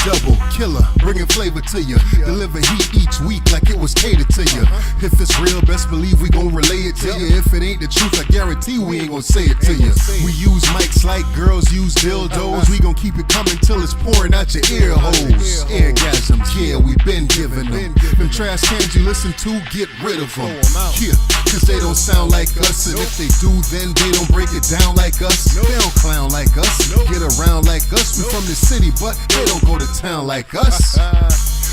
double killer, bringing flavor to you. Deliver heat each week like it was catered to you. If it's real, best believe we gon' relay it to you. If it ain't the truth, I guarantee we ain't gon' say it to you. We use mics like girls use dildos. We gon' keep it coming till it's pouring out your ear holes. Orgasms, yeah, we been giving them. Them trash cans you listen to, get rid of them. Yeah, cause they don't sound like us. And if they do, then they don't break it down like us. They don't clown like us, get around like us. We from the city, but they don't go to town like us.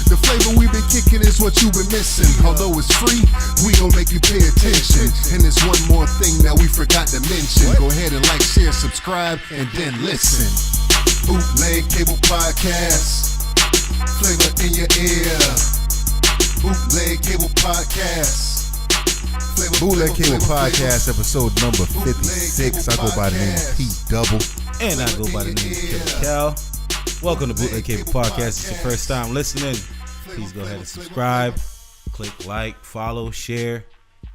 The flavor we've been kicking is what you've been missing. Although it's free, we gon' make you pay attention. And there's one more thing that we forgot to mention. Go ahead and like, share, subscribe, and then listen. Bootleg Cable Podcast, flavor in your ear. Bootleg Cable Podcast. Bootleg Cable Podcast, episode number 56. I go by the name of Pete Double. And I go by the name of Killer Cal. Welcome to Bootleg Cable Podcast. It's your first time listening. Please go ahead and subscribe, click like, follow, share,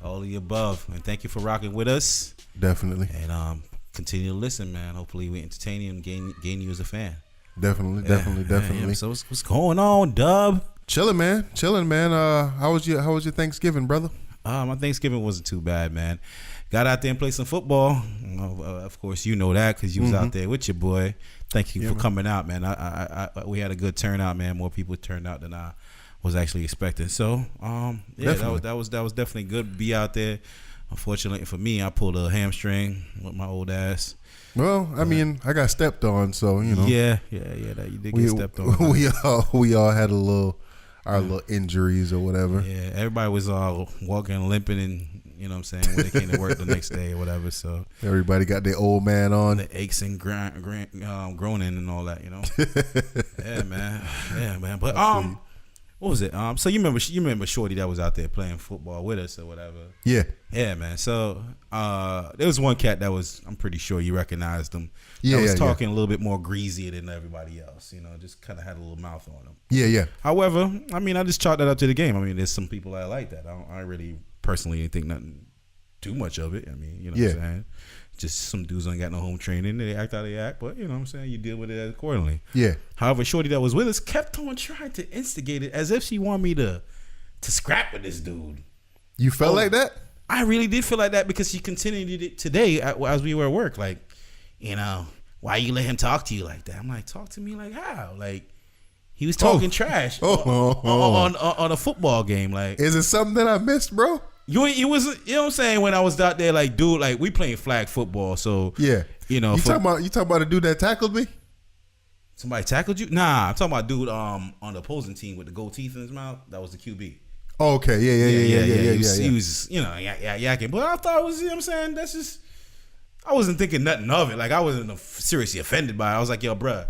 all of the above. And thank you for rocking with us. Definitely. And continue to listen, man. Hopefully we entertain you and gain you as a fan. Definitely. Yeah, so what's going on, Dub? Chilling, man. How was your Thanksgiving, brother? My Thanksgiving wasn't too bad, man. Got out there and played some football. Of course, you know that because you was out there with your boy. Thank you for coming out, man. We had a good turnout, man. More people turned out than I was actually expecting. So, that was definitely good to be out there. Unfortunately for me, I pulled a hamstring with my old ass. Well, I mean, I got stepped on, so you know. Yeah, that you did get stepped on. We all had our little injuries or whatever. Yeah, everybody was all walking, limping, and you know what I'm saying, when they came to work the next day or whatever. So everybody got their old man on. The aches and groaning and all that, you know. Yeah, man. But what was it? So you remember Shorty that was out there playing football with us or whatever? Yeah, man. So there was one cat that was, I'm pretty sure you recognized him. Yeah, was talking a little bit more greasy than everybody else. You know, just kind of had a little mouth on him. Yeah. However, I mean, I just chalked that up to the game. I mean, there's some people that like that. I really personally think nothing too much of it. I mean, you know what I'm saying? Just some dudes ain't got no home training. They act how they act, but you know what I'm saying? You deal with it accordingly. Yeah. However, Shorty that was with us kept on trying to instigate it as if she wanted me to scrap with this dude. You felt like that? I really did feel like that because she continued it today as we were at work. Like, you know, why you let him talk to you like that? I'm like, talk to me like how? Like, he was talking trash on a football game. Like, is it something that I missed, bro? You know what I'm saying? When I was out there, like, dude, like, we playing flag football, so yeah, you know. You talking about a dude that tackled me? Somebody tackled you? Nah, I'm talking about dude on the opposing team with the gold teeth in his mouth. That was the QB. Oh, okay, yeah. He was, you know, yakking. But I thought it was, you know what I'm saying? That's just, I wasn't thinking nothing of it. Like, I wasn't seriously offended by it. I was like, yo, bruh,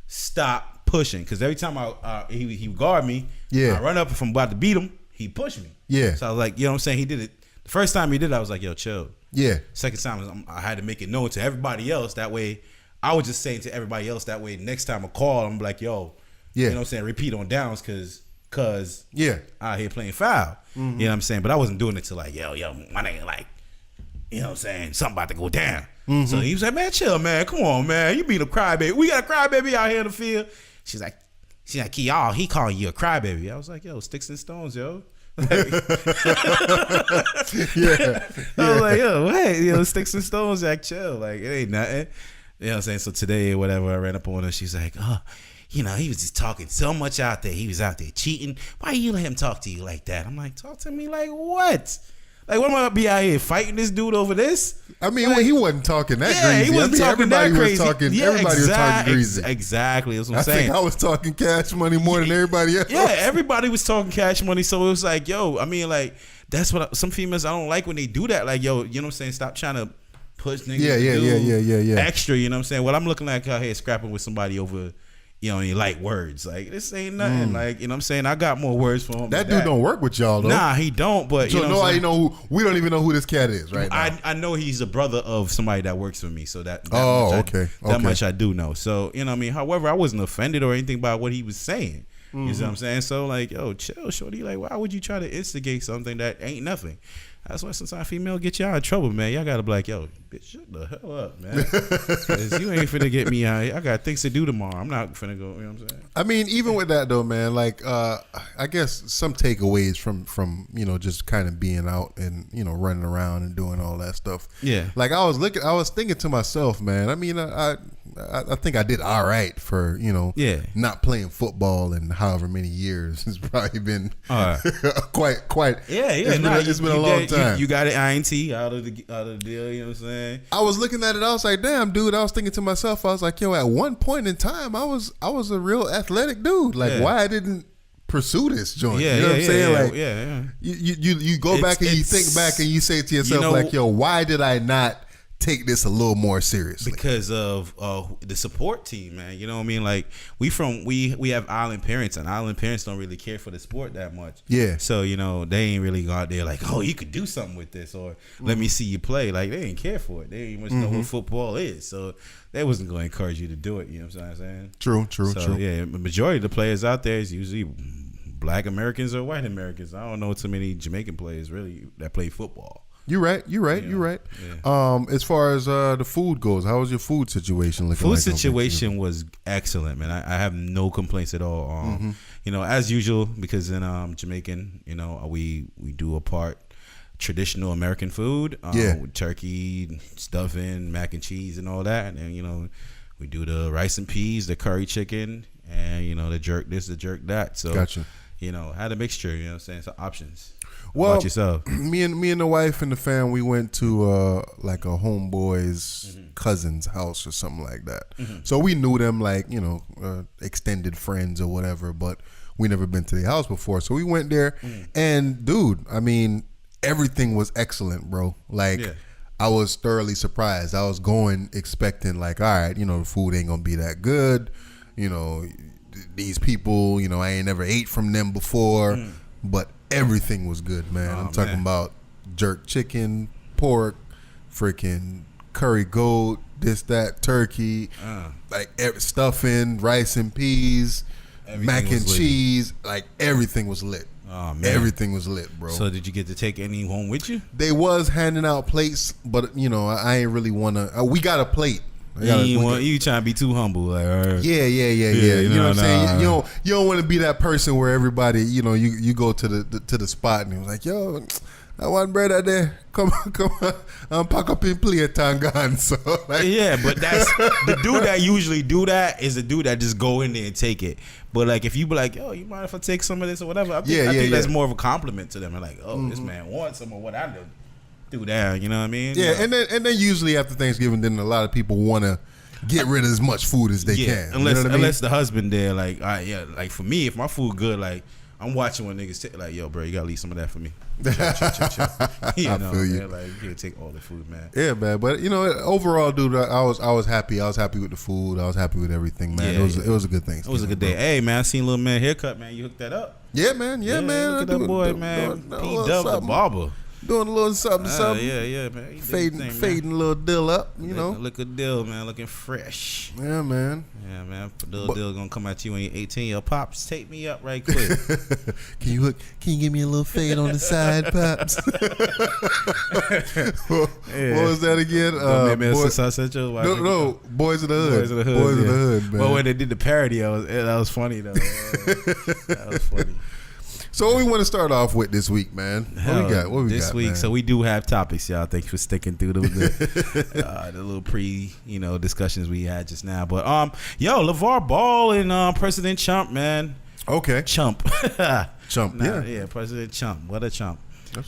stop pushing. Because every time he would guard me, I run up if I'm about to beat him, he pushed me. Yeah. So I was like, you know what I'm saying? He did it. The first time he did it, I was like, yo, chill. Yeah. Second time, I had to make it known to everybody else. That way, I was just saying to everybody else, that way, next time I call, I'm like, yo, you know what I'm saying? Repeat on downs because out here playing foul. You know what I'm saying? But I wasn't doing it to like, yo, my nigga, like, you know what I'm saying? Something about to go down. So he was like, man, chill, man. Come on, man. You being a crybaby. We got a crybaby out here in the field. She's like, y'all, he calling you a crybaby. I was like, yo, sticks and stones, yo. I was like, yo, hey, sticks and stones, like, chill. Like, it ain't nothing. You know what I'm saying? So today or whatever, I ran up on her. She's like, oh, you know, he was just talking so much out there. He was out there cheating. Why you let him talk to you like that? I'm like, talk to me like what? Like, what am I gonna be out here fighting this dude over this? I mean, like, he wasn't talking that crazy. He wasn't talking that crazy. Everybody was talking crazy. Exactly. That's what I'm saying. I think I was talking Cash Money more than everybody else. Yeah, everybody was talking Cash Money. So it was like, yo, I mean, like, that's what some females, I don't like when they do that. Like, yo, you know what I'm saying? Stop trying to push niggas. Yeah. Extra, you know what I'm saying? Well, I'm looking like out here scrapping with somebody over, you know, any light words. Like, this ain't nothing. Like, you know what I'm saying? I got more words for him. That dude don't work with y'all, though. Nah, he don't. But, so you know, we don't even know who this cat is right now. I know he's a brother of somebody that works for me. So that okay. That much I do know. So, you know what I mean? However, I wasn't offended or anything by what he was saying. You see what I'm saying? So like, yo, chill, shorty. Like, why would you try to instigate something that ain't nothing? That's why sometimes female get y'all in trouble, man. Y'all gotta be like, yo, bitch, shut the hell up, man. 'Cause you ain't finna get me out here. I got things to do tomorrow. I'm not finna go, you know what I'm saying? I mean, even with that though, man, like I guess some takeaways from just kind of being out and running around and doing all that stuff. Yeah. Like I was thinking to myself, man. I mean, I think I did all right for not playing football in however many years. It's probably been quite. Yeah. It's been a long time. You got an INT out of the deal. You know what I'm saying? I was looking at it. I was like, damn, dude. I was thinking to myself. I was like, yo, at one point in time, I was a real athletic dude. Like, why I didn't pursue this joint? Yeah, you know what I'm saying? Yeah, like, you go back and you think back and you say to yourself, like, yo, why did I not take this a little more seriously? Because of the support team, man. You know what I mean? Like we have island parents, and island parents don't really care for the sport that much. Yeah. So they ain't really go out there like, oh, you could do something with this, or let me see you play. Like they ain't care for it. They ain't much know what football is. So they wasn't going to encourage you to do it. You know what I'm saying? True. Yeah, the majority of the players out there is usually Black Americans or white Americans. I don't know too many Jamaican players really that play football. You're right. Yeah. As far as the food goes, how was your food situation looking? Food situation was excellent, man. I have no complaints at all. As usual, because in Jamaican, we do a part traditional American food. With turkey, stuffing, mac and cheese, and all that. And we do the rice and peas, the curry chicken, and the jerk this, the jerk that. So gotcha. Had a mixture. You know what I'm saying? So options. Well, about yourself? Me and the wife and the fam, we went to like a homeboy's cousin's house or something like that. So we knew them like extended friends or whatever, but we never been to the house before. So we went there, and dude, I mean, everything was excellent, bro. Like I was thoroughly surprised. I was going expecting like, all right, the food ain't gonna be that good. These people, I ain't never ate from them before, but everything was good, man. I'm talking about jerk chicken, pork, freaking curry goat, this, that, turkey, like stuffing, rice and peas, mac and cheese. Like everything was lit. Oh, man. Everything was lit, bro. So did you get to take any home with you? They was handing out plates, but I ain't really want to. We got a plate. You trying to be too humble, like yeah. You know what I'm saying? You don't want to be that person where everybody, you go to the spot and it was like, yo, I want bread out there. Come on, pack up in play tangan. So like, yeah, but that's the dude that usually do that is the dude that just go in there and take it. But like if you be like, yo, you mind if I take some of this or whatever? I think that's more of a compliment to them. And like, oh, this man wants some of what I do. Do that, you know what I mean? Yeah, and then usually after Thanksgiving, then a lot of people want to get rid of as much food as they can. Unless the husband there, like, like for me, if my food good, like I'm watching when niggas take, like, yo, bro, you gotta leave some of that for me. Chill. I feel you. Man, like you can't take all the food, man. Yeah, man. But overall, dude, I was happy. I was happy with the food. I was happy with everything, man. It was a good thing. It was a good day. Hey, man, I seen little man haircut, man. You hooked that up? Yeah, man. Yeah, man. Look at that boy, man. P-Dub the barber. Doing a little something. Yeah, man. Fading a little dill up, Look a dill, man. Looking fresh. Yeah, man. Yeah, man. Little dill gonna come at you when you're 18. Yo, Pops, take me up right quick. Can you give me a little fade on the side, Pops? What was that again? Boys of the Hood. Boys of the Hood, man. Well, when they did the parody, that was funny, though. That was funny. So what we want to start off with this week, man? What we got this week? Man? So we do have topics, y'all. Thanks for sticking through the little discussions we had just now. But LeVar Ball and President Trump, man. Okay. Chump. Yeah, President Trump. What a chump.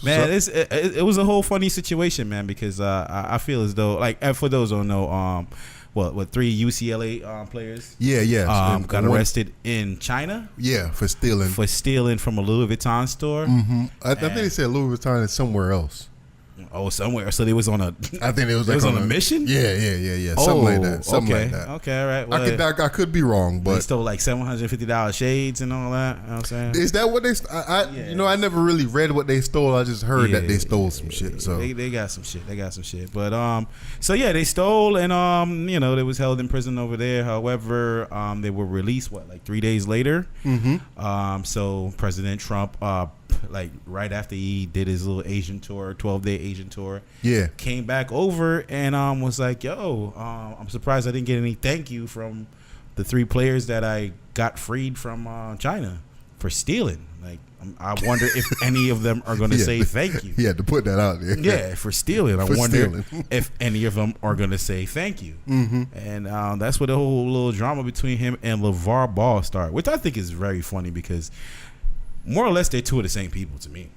Man, it was a whole funny situation, man, because I feel as though, like, for those who don't know, what 3 UCLA players? Yeah. Got arrested in China. Yeah, for stealing from a Louis Vuitton store. I think they said Louis Vuitton is somewhere else. Oh, somewhere. So they was on a. I think it was They like was on a mission? Yeah. Something like that. Something okay. like that. Okay, all right. Well, I could be wrong, they but stole like $750 shades and all that. You know what I'm saying? is that what they? I never really read what they stole. I just heard that they stole some shit. So they got some shit. They got some shit. But so yeah, they stole and they was held in prison over there. However, they were released like 3 days later. Mm-hmm. So President Trump, like right after he did his little Asian tour, 12-day Asian tour, came back over and was like, "Yo, I'm surprised I didn't get any thank you from the 3 players that I got freed from China for stealing. Like, I wonder if any of them are going to say thank you." He had to put that out there. Yeah, for stealing. I wonder if any of them are going to say thank you. Mm-hmm. And that's where the whole little drama between him and LeVar Ball started, which I think is very funny because more or less they're 2 of the same people to me.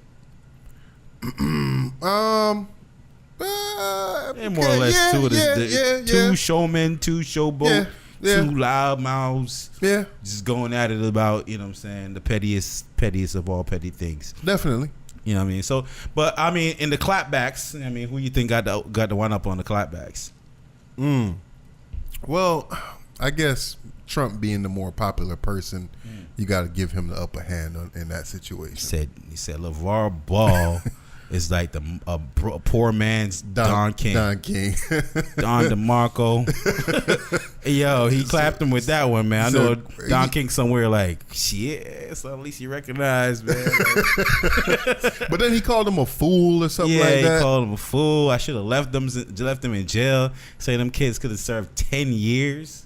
And more or less 2 of the 2 showmen, 2 showboat, 2 loud mouths. Yeah. Just going at it about, you know what I'm saying, the pettiest of all petty things. Definitely. You know what I mean? So, but I mean, in the clapbacks, I mean, who you think got the one up on the clapbacks? Well, I guess Trump being the more popular person, you got to give him the upper hand in that situation. He said LeVar Ball is like a poor man's Don King. Don King. Don DeMarco. Yo, he clapped him with that one, man. I know Don King somewhere like, shit, so at least you recognize, man. But then he called him a fool or something like that. Yeah, he called him a fool. I should have left them in jail. Say them kids could have served 10 years.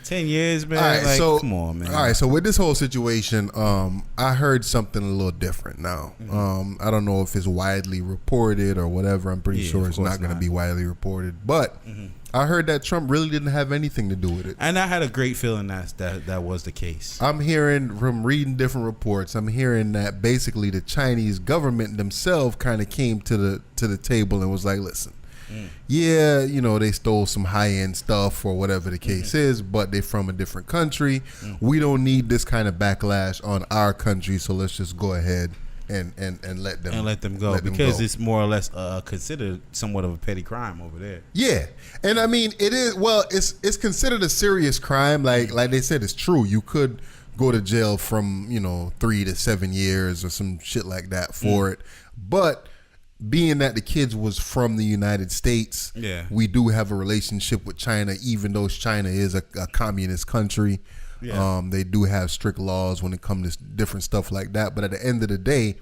10 years, man. All right, like, so, come on, man. All right, so with this whole situation, I heard something a little different now. I don't know if it's widely reported or whatever. I'm pretty sure it's not going to be widely reported. But I heard that Trump really didn't have anything to do with it. And I had a great feeling that was the case. I'm hearing from reading different reports, I'm hearing that basically the Chinese government themselves kind of came to the table and was like, listen, yeah, they stole some high-end stuff or whatever the case is, but they're from a different country. We don't need this kind of backlash on our country, so let's just go ahead and let them go because it's more or less considered somewhat of a petty crime over there. Yeah, and I mean it is. Well, it's considered a serious crime. Like they said, it's true. You could go to jail from 3 to 7 years or some shit like that for it, but being that the kids was from the United States, we do have a relationship with China, even though China is a communist country. They do have strict laws when it comes to different stuff like that. But at the end of the day,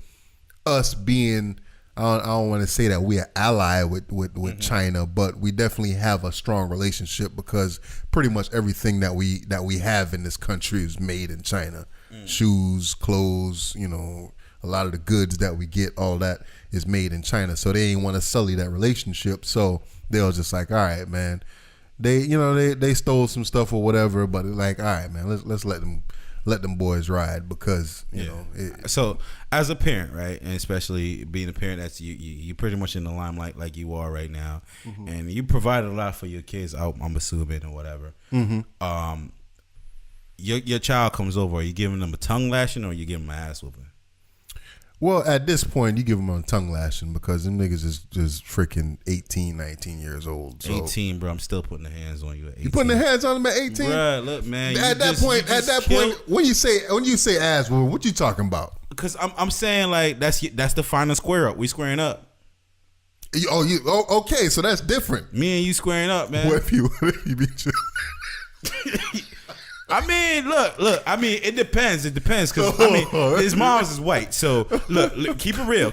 us being, I don't want to say that we're ally with China, but we definitely have a strong relationship because pretty much everything that we have in this country is made in China. Shoes, clothes, a lot of the goods that we get, all that is made in China. So they ain't want to sully that relationship. So they was just like, all right, man. They stole some stuff or whatever, but like, all right, man, let's let them boys ride because So as a parent, right, and especially being a parent, that's you pretty much in the limelight like you are right now, and you provided a lot for your kids. I'm assuming or whatever. Your child comes over. Are you giving them a tongue lashing or are you giving them an ass whooping? Well, at this point, you give them a tongue lashing because them niggas is just freaking 18, 19 years old. So. 18, bro. I'm still putting the hands on you at 18. You putting the hands on them at 18? Bro, look, man. At that point, when you say ass, well, what you talking about? Because I'm saying like that's the final square up. We squaring up. Okay, so that's different. Me and you squaring up, man. What if you beat you? I mean, look. I mean, it depends. It depends because his mom's is white. So look, keep it real.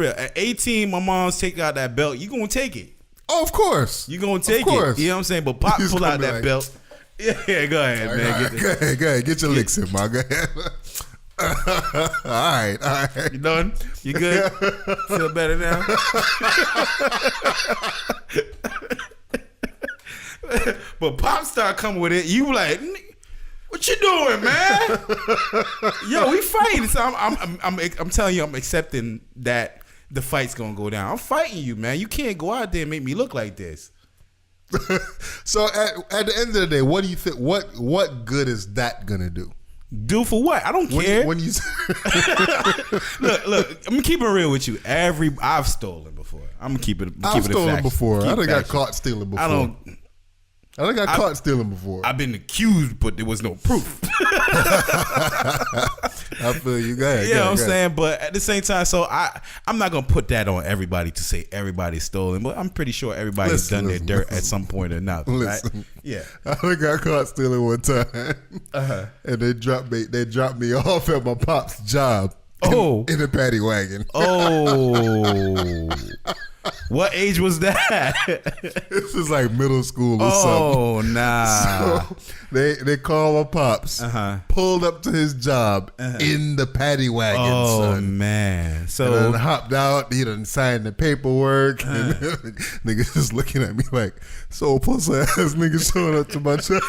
At 18, my mom's take out that belt. You gonna take it? Oh, of course. You gonna take it? You know what I'm saying? But Pop pull out that belt. Yeah, go ahead, man. Go ahead. Get your licks in, man. Go ahead. All right. You done? You good? Feel better now? But Pop start coming with it. You like, what you doing, man? Yo, we fighting. So I'm telling you, I'm accepting that the fight's gonna go down. I'm fighting you, man. You can't go out there and make me look like this. So at the end of the day, what do you think? What good is that gonna do? Do for what? I don't care. When you Look, I'm keeping it real with you. I've stolen before. I'm gonna keep it. I've stolen before. I done got factual. caught stealing before. I done got caught stealing before. I've been accused, but there was no proof. I feel you. Go ahead. You know what I'm saying? But at the same time, so I'm not gonna put that on everybody to say everybody's stolen, but I'm pretty sure everybody's done their dirt at some point or another. Right? Yeah. I done got caught stealing one time, and they dropped me off at my pop's job. In a paddy wagon. Oh. What age was that? This is like middle school or something. Oh, nah. So they called my pops, pulled up to his job in the paddy wagon, son. Man. So and then hopped out, he done signed the paperwork, and niggas just looking at me like, so pussy ass niggas showing up to my job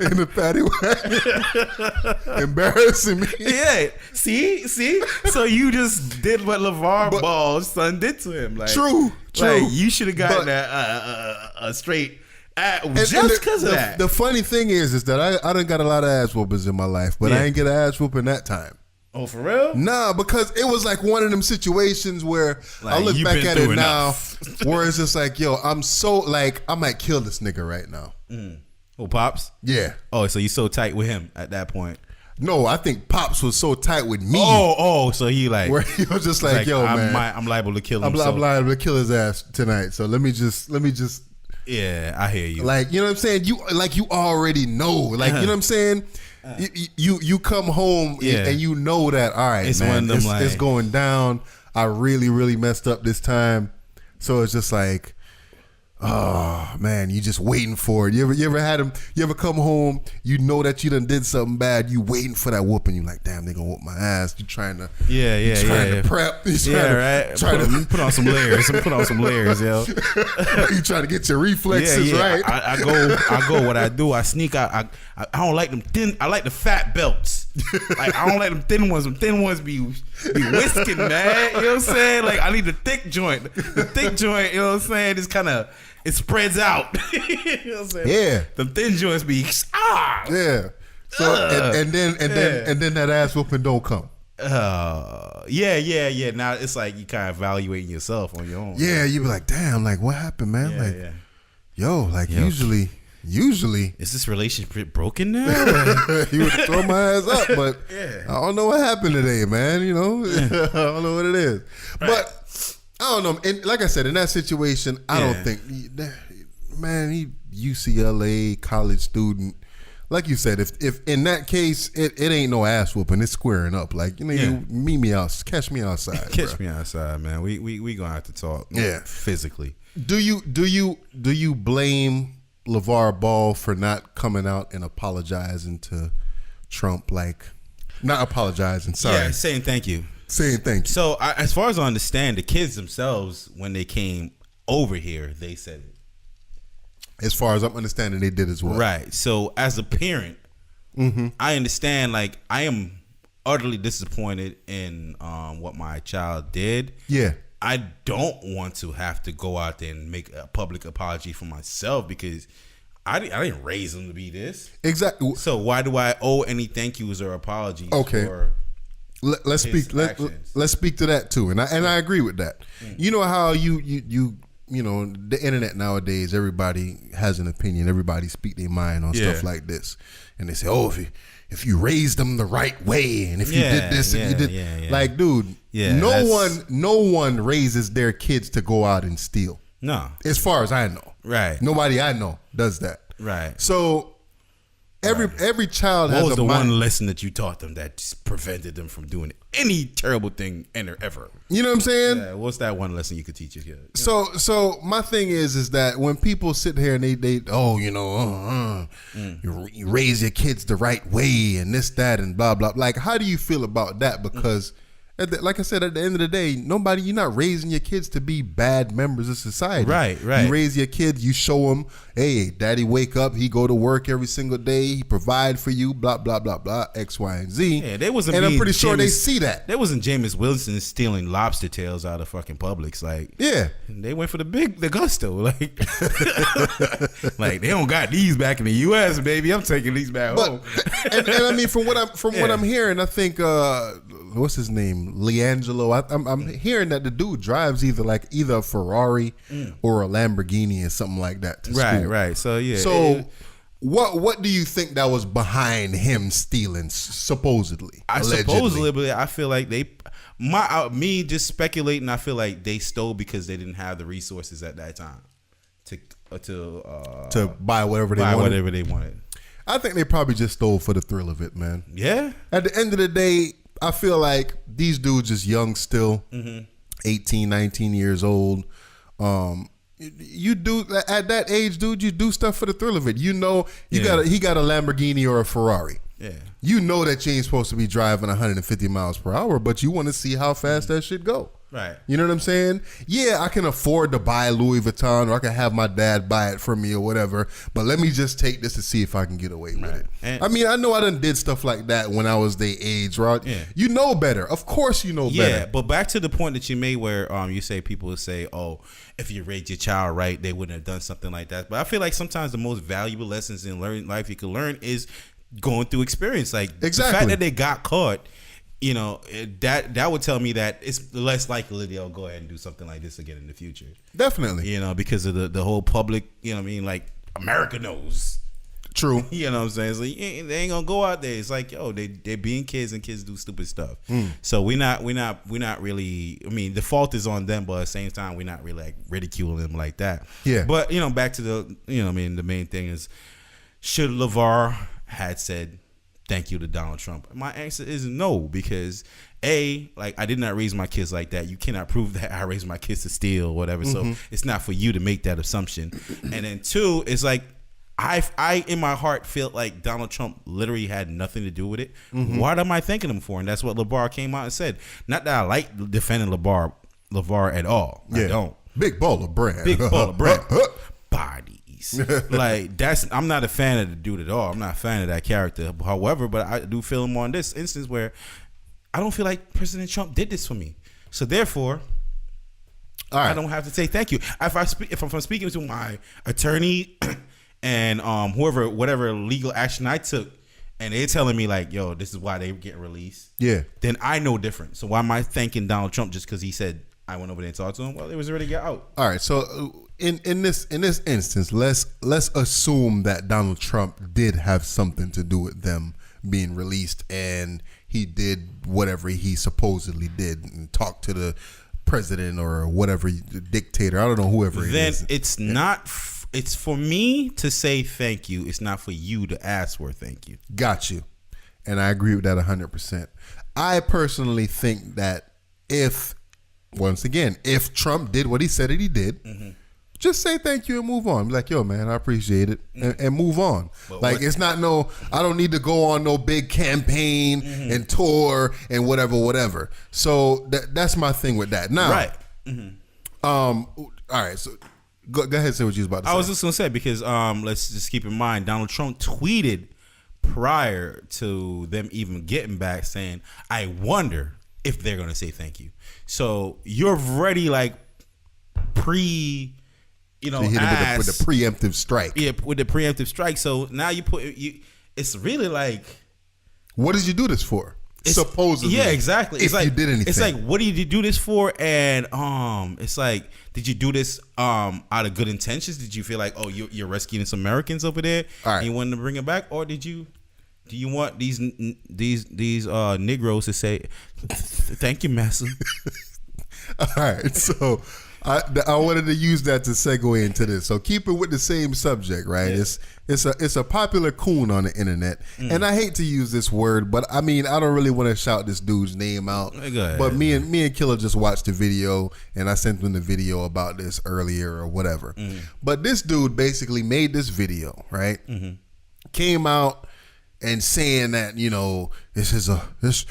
in the paddy wagon, embarrassing me. Yeah, see. So you just did what LeVar Ball's son did to him. Like, True. Like, you should have gotten a straight. Just because of that. The funny thing is that I done got a lot of ass whoopings in my life, but I ain't get an ass whooping that time. Oh, for real? Nah, because it was like one of them situations where like, I look back at it enough. now, where it's just like, yo, I'm so like, I might kill this nigga right now. Oh, Pops? Yeah. Oh, so you so tight with him at that point? No, I think Pops was so tight with me. So he like, where he was just like, yo, man, I'm liable to kill him. I'm liable to kill his ass tonight. So let me just. Yeah, I hear you. Like, you know what I'm saying? You already know. Like, you know what I'm saying? You come home and you know that, all right, it's man, one of them it's going down. I really, really messed up this time. So it's just like, oh man, you just waiting for it. You ever come home, you know that you done did something bad, you waiting for that whooping, you like, damn, they gonna whoop my ass. You trying to prep. Trying to put on some layers. Put on some layers, yo. You trying to get your reflexes right. I go. What I do, I sneak out. I don't like them thin. I like the fat belts. Like, I don't like them thin ones. Them thin ones be whisking, man. You know what I'm saying? Like, I need the thick joint. The thick joint, you know what I'm saying? It's kind of, it spreads out. You know what I'm saying? Yeah. The thin joints be Yeah. So and then that ass whooping don't come. Yeah. Now it's like you kind of evaluating yourself on your own. Yeah, you be like, damn, like what happened, man? Yo, usually is this relationship broken now? He would throw my ass up, but I don't know what happened today, man. You know, I don't know what it is, but I don't know. And like I said, in that situation, I don't think, man, he UCLA college student. Like you said, if in that case, it ain't no ass whooping, it's squaring up. Like, you know, you meet me out, catch me outside. Catch me outside, man. We gonna have to talk. Physically. Do you blame LeVar Ball for not coming out and apologizing to Trump? Like, not apologizing, sorry. Yeah, saying thank you. So as far as I understand, the kids themselves, when they came over here, they said it. As far as I'm understanding, they did as well. Right. So as a parent, I understand, like, I am utterly disappointed in what my child did. Yeah. I don't want to have to go out there and make a public apology for myself because I didn't raise him to be this. Exactly. So why do I owe any thank yous or apologies? Okay. For let's speak to that too, and I agree with that. You know how you know, the internet nowadays, everybody has an opinion. Everybody speak their mind on stuff like this, and they say, "Oh, if you raised them the right way, and if you did this, and you did like, dude, no one raises their kids to go out and steal. No, as far as I know, right? Nobody I know does that, right? So every child what has was a the mind. one lesson that you taught them that just prevented them from doing any terrible thing ever? You know what I'm saying? Yeah, what's that one lesson you could teach your kid? Yeah. So my thing is that when people sit here and they you raise your kids the right way and this, that, and blah blah. Like, how do you feel about that? Because like I said, at the end of the day, you're not raising your kids to be bad members of society. Right. You raise your kids, you show them, hey, daddy wake up, he go to work every single day, he provide for you, blah, blah, blah, blah, X, Y, and Z. Yeah, they wasn't. And I'm being pretty sure they Jameis- see that. There wasn't Jameis Wilson stealing lobster tails out of fucking Publix. Like, Yeah. they went for the gusto. Like, like they don't got these back in the U.S., baby. I'm taking these back home. and I mean, from what I'm hearing, I think what's his name, Leangelo. I'm hearing that the dude drives either a Ferrari or a Lamborghini or something like that. To school. Right. So yeah. So what do you think that was behind him stealing? Supposedly, allegedly. But I feel like me just speculating. I feel like they stole because they didn't have the resources at that time to buy whatever they wanted. I think they probably just stole for the thrill of it, man. Yeah. At the end of the day, I feel like these dudes is young still, 18, 19 years old. You do at that age, dude. You do stuff for the thrill of it. You know, he got a Lamborghini or a Ferrari. Yeah. You know that you ain't supposed to be driving 150 miles per hour, but you want to see how fast that shit go. Right. You know what I'm saying? Yeah, I can afford to buy Louis Vuitton, or I can have my dad buy it for me or whatever, but let me just take this to see if I can get away with it. And I mean, I know I done did stuff like that when I was their age, Rod. Yeah. You know better. Of course you know better. Yeah, but back to the point that you made where you say people would say, oh, if you raised your child right, they wouldn't have done something like that. But I feel like sometimes the most valuable lessons in life you can learn is going through experience. Like the fact that they got caught, you know, that would tell me that it's less likely they'll go ahead and do something like this again in the future. Definitely. You know, because of the whole public, you know what I mean? Like, America knows. True. You know what I'm saying? So they ain't gonna go out there. It's like, yo, they being kids and kids do stupid stuff. So we're not really. I mean, the fault is on them, but at the same time, we're not really like ridiculing them like that. Yeah. But you know, back to the, you know, what I mean, the main thing is, should LeVar had said thank you to Donald Trump? My answer is no, because like, I did not raise my kids like that. You cannot prove that I raised my kids to steal or whatever. So it's not for you to make that assumption. And then two, it's like, I in my heart feel like Donald Trump literally had nothing to do with it. What am I thanking him for? And that's what LeVar came out and said. Not that I like defending LeVar at all. I don't. Big baller brand. Big baller brand. Bodies. Like, I'm not a fan of the dude at all. I'm not a fan of that character. However, but I do feel him on this instance where I don't feel like President Trump did this for me. So therefore, I don't have to say thank you. If I'm speaking to my attorney and whatever legal action I took, and they're telling me like, yo, this is why they get released, then I know different. So why am I thanking Donald Trump just because he said I went over there and talked to him? Well, it was already get out. All right, so in this instance, let's assume that Donald Trump did have something to do with them being released, and he did whatever he supposedly did and talked to the president or whatever, the dictator. I don't know, whoever it is. Then it's not. It's for me to say thank you. It's not for you to ask for a thank you. Got you, and I agree with that 100%. I personally think that if Trump did what he said that he did, just say thank you and move on. Be like, yo, man, I appreciate it, and move on. But it's not I don't need to go on no big campaign and tour and whatever. So that's my thing with that. Now, right. All right, so go ahead and say what you was about to say. I was just gonna say, because let's just keep in mind, Donald Trump tweeted prior to them even getting back saying, I wonder if they're gonna say thank you. So you're already like so he hit him with the preemptive strike. Yeah, with the preemptive strike. So now it's really like, what did you do this for? Supposedly. Yeah, exactly. It's like, you did anything. It's like, what did you do this for? And it's like, did you do this out of good intentions? Did you feel like, oh, you're rescuing some Americans over there, and you wanted to bring them back, or do you want these Negroes to say thank you, massa? All right, so I wanted to use that to segue into this. So keep it with the same subject, right? Yeah. It's a popular coon on the internet, and I hate to use this word, but I mean, I don't really want to shout this dude's name out. But me and Killer just watched the video, and I sent him the video about this earlier or whatever. But this dude basically made this video, right? Came out and saying that, this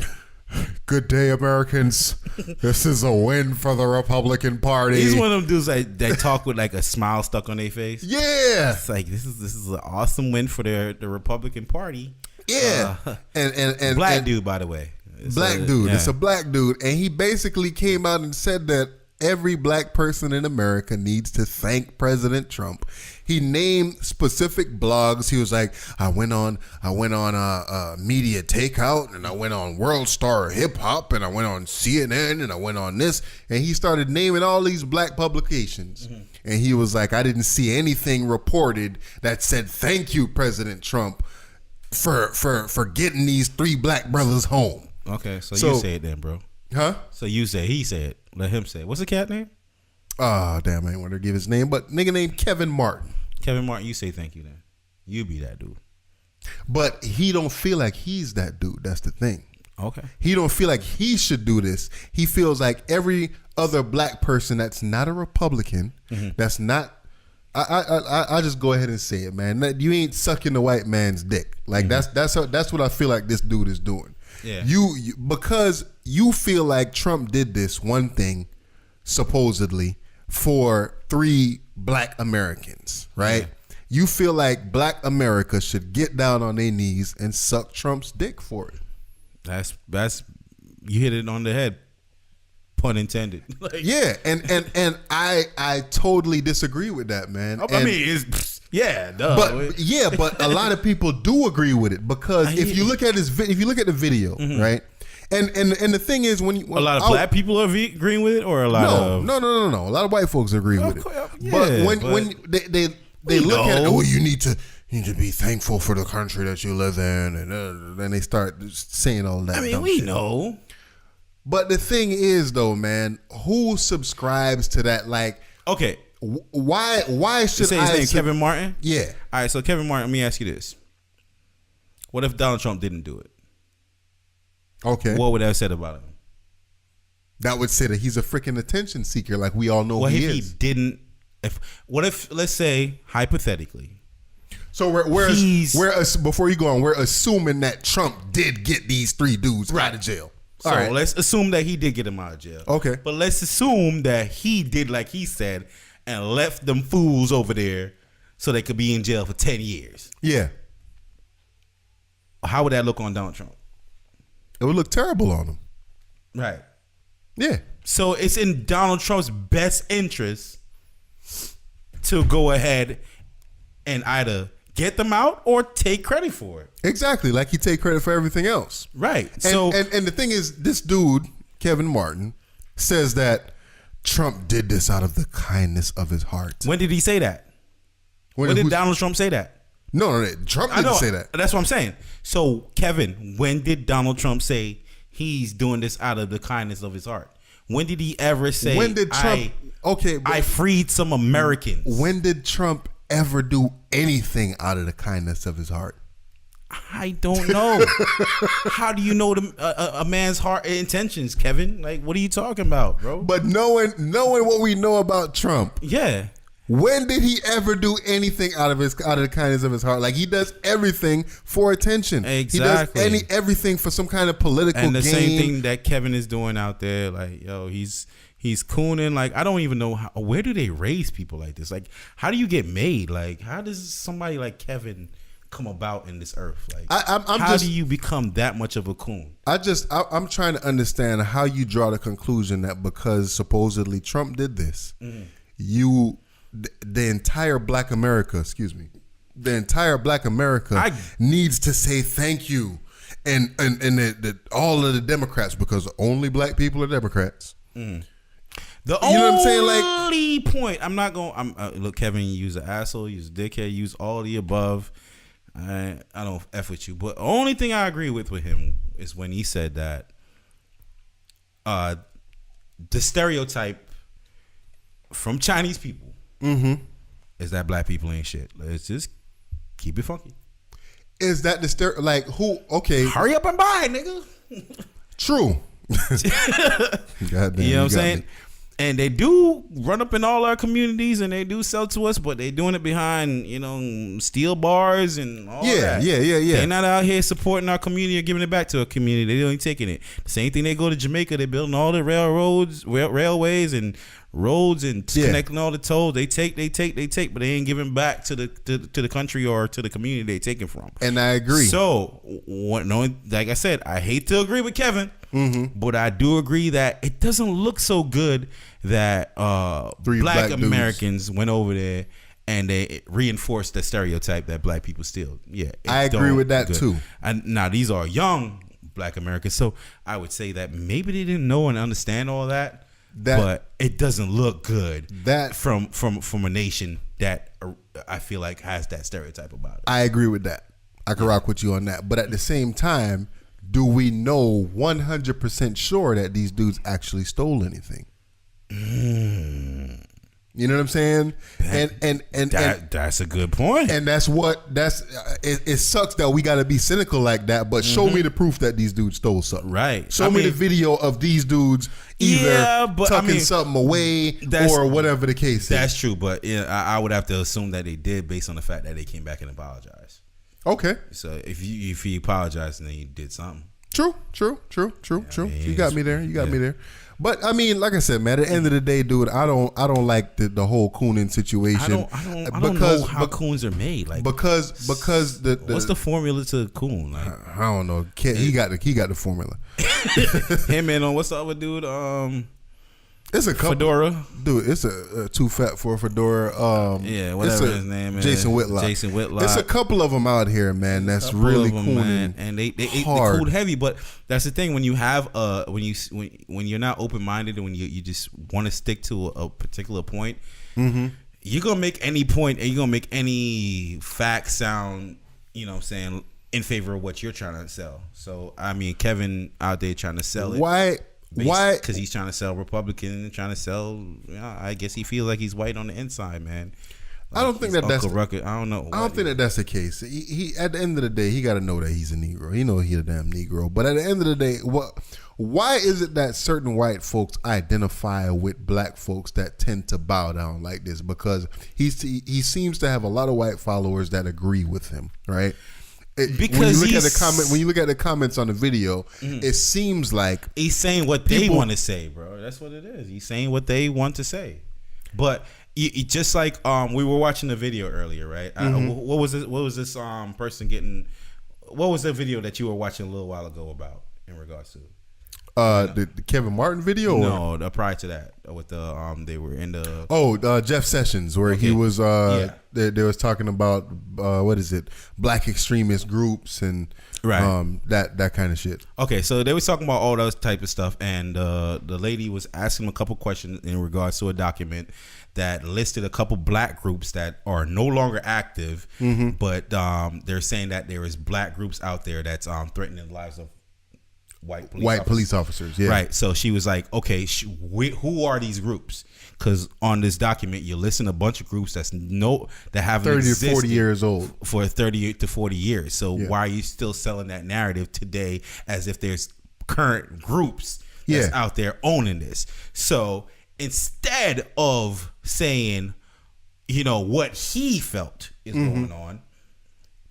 Good day, Americans. This is a win for the Republican Party. He's one of them dudes that talk with like a smile stuck on their face. Yeah. It's like this is an awesome win for the Republican Party. Yeah. And Black dude, by the way. It's a black dude. And he basically came out and said that every black person in America needs to thank President Trump. He named specific blogs. He was like, I went on Media Takeout, and I went on World Star Hip Hop, and I went on CNN, and I went on this. And he started naming all these black publications. Mm-hmm. And he was like, I didn't see anything reported that said, thank you, President Trump, for getting these 3 black brothers home. Okay, so you say it then, bro. Huh? So you say, he said, let him say it. What's the cat name? Oh, damn, I ain't want to give his name, but nigga named Kevin Martin. Kevin Martin, you say thank you then. You be that dude. But he don't feel like he's that dude. That's the thing. Okay. He don't feel like he should do this. He feels like every other black person that's not a Republican, that's not. I just go ahead and say it, man. That you ain't sucking the white man's dick. Like that's what I feel like this dude is doing. Yeah. You because you feel like Trump did this one thing, supposedly, for 3 black Americans, right? Yeah. You feel like black America should get down on their knees and suck Trump's dick for it. That's you hit it on the head, pun intended. Like, yeah, and I totally disagree with that, man. I mean, it's duh. But a lot of people do agree with it because if you look at the video, right? And the thing is, when a lot of black people are agreeing with it, or a lot of no, a lot of white folks agree with it. Yeah, but when they look at it, oh, you need to be thankful for the country that you live in, and then they start saying all that. I mean, we know. But the thing is, though, man, who subscribes to that? Like, okay, why should say his name? Kevin Martin. Yeah. All right, so Kevin Martin. Let me ask you this: what if Donald Trump didn't do it? Okay. What would that have said about him? That would say that he's a freaking attention seeker, like we all know what he if is. He didn't? What if, let's say, hypothetically. So we're before you go on, we're assuming that Trump did get these 3 dudes out of jail. So let's assume that he did get them out of jail. Okay. But let's assume that he did like he said and left them fools over there so they could be in jail for 10 years. Yeah. How would that look on Donald Trump? It would look terrible on him. Right. Yeah. So it's in Donald Trump's best interest to go ahead and either get them out or take credit for it. Exactly. Like he take credit for everything else. Right. And the thing is, this dude, Kevin Martin, says that Trump did this out of the kindness of his heart. When did he say that? When did Donald Trump say that? No, Trump didn't say that. That's what I'm saying. So, Kevin, when did Donald Trump say he's doing this out of the kindness of his heart? When did he ever say, when did Trump, I freed some Americans? When did Trump ever do anything out of the kindness of his heart? I don't know. How do you know a man's heart intentions, Kevin? Like, what are you talking about, bro? But knowing what we know about Trump. Yeah. When did he ever do anything out of the kindness of his heart? Like, he does everything for attention. Exactly. He does everything for some kind of political gain. And the same thing that Kevin is doing out there, like, yo, he's cooning. Like, I don't even know where do they raise people like this? Like, how do you get made? Like, how does somebody like Kevin come about in this earth? Like, how do you become that much of a coon? I'm trying to understand how you draw the conclusion that because supposedly Trump did this, the entire black America, needs to say thank you, and all of the Democrats, because only black people are Democrats. The you know what I'm saying? Like, point. I'm not going. Look, Kevin, you use an asshole, use a dickhead, use all the above. I don't F with you, but the only thing I agree with him is when he said that the stereotype from Chinese people is that black people ain't shit. Let's just keep it funky. Is that the like who? Okay, hurry up and buy, nigga. True. Goddamn, you know what I'm saying? And they do run up in all our communities, and they do sell to us, but they're doing it behind, steel bars and all that. Yeah. They're not out here supporting our community or giving it back to our community. They're only taking it. The same thing, they go to Jamaica, they're building all the railways and roads and connecting all the tolls. They take, but they ain't giving back to the country or to the community they taking from. And I agree. So, like I said, I hate to agree with Kevin, but I do agree that it doesn't look so good that black Americans went over there and they reinforced the stereotype that black people steal. Yeah, I agree with that too. And now these are young black Americans, so I would say that maybe they didn't know and understand all that. But it doesn't look good from a nation that I feel like has that stereotype about it. I agree with that. I can rock with you on that. But at the same time, do we know 100% sure that these dudes actually stole anything? You know what I'm saying? That's a good point. And it sucks that we got to be cynical like that. But show me the proof that these dudes stole something. Right. Show me the video of these dudes either tucking something away or whatever the case is. That's true, but I would have to assume that they did based on the fact that they came back and apologized. Okay. So if he apologized, then he did something. True. You got me there. But I mean, like I said, man, at the end of the day, dude, I don't like the whole cooning situation. I don't know how coons are made. Like because what's the formula to coon? Like I don't know. He got the formula. Him and what's the other dude? It's a couple, Fedora, dude. It's a too fat for a fedora. Whatever his name is, Jason Whitlock. It's a couple of them out here, man. That's really cool, man. And they cooled heavy. But that's the thing, when you have when you're not open minded and when you just want to stick to a particular point, you're gonna make any point and you're gonna make any fact sound, saying in favor of what you're trying to sell. So I mean, Kevin out there trying to sell it. Why? Because he's trying to sell Republican and trying to sell. I guess he feels like he's white on the inside, man. Like I don't think that's. I don't know. I don't think that's the case. He at the end of the day, he got to know that he's a Negro. He knows he's a damn Negro. But at the end of the day, why is it that certain white folks identify with black folks that tend to bow down like this? Because he seems to have a lot of white followers that agree with him, right? Because when you look at the comments on the video, it seems like he's saying what they want to say, bro. That's what it is. He's saying what they want to say. But just like we were watching the video earlier, right? What was this person getting? What was the video that you were watching a little while ago about in regards to? The Kevin Martin video? No, prior to that, with they were in the Jeff Sessions, where he was they was talking about what is it, black extremist groups and that kind of shit. Okay, so they was talking about all those type of stuff, and the lady was asking him a couple questions in regards to a document that listed a couple black groups that are no longer active, but they're saying that there is black groups out there that's threatening the lives of white police officers. Yeah. Right. So she was like, okay, who are these groups? Because on this document, you're listing a bunch of groups that haven't 30 existed to 40 years old for 30 to 40 years. So why are you still selling that narrative today as if there's current groups that's out there owning this? So instead of saying, what he felt is going on,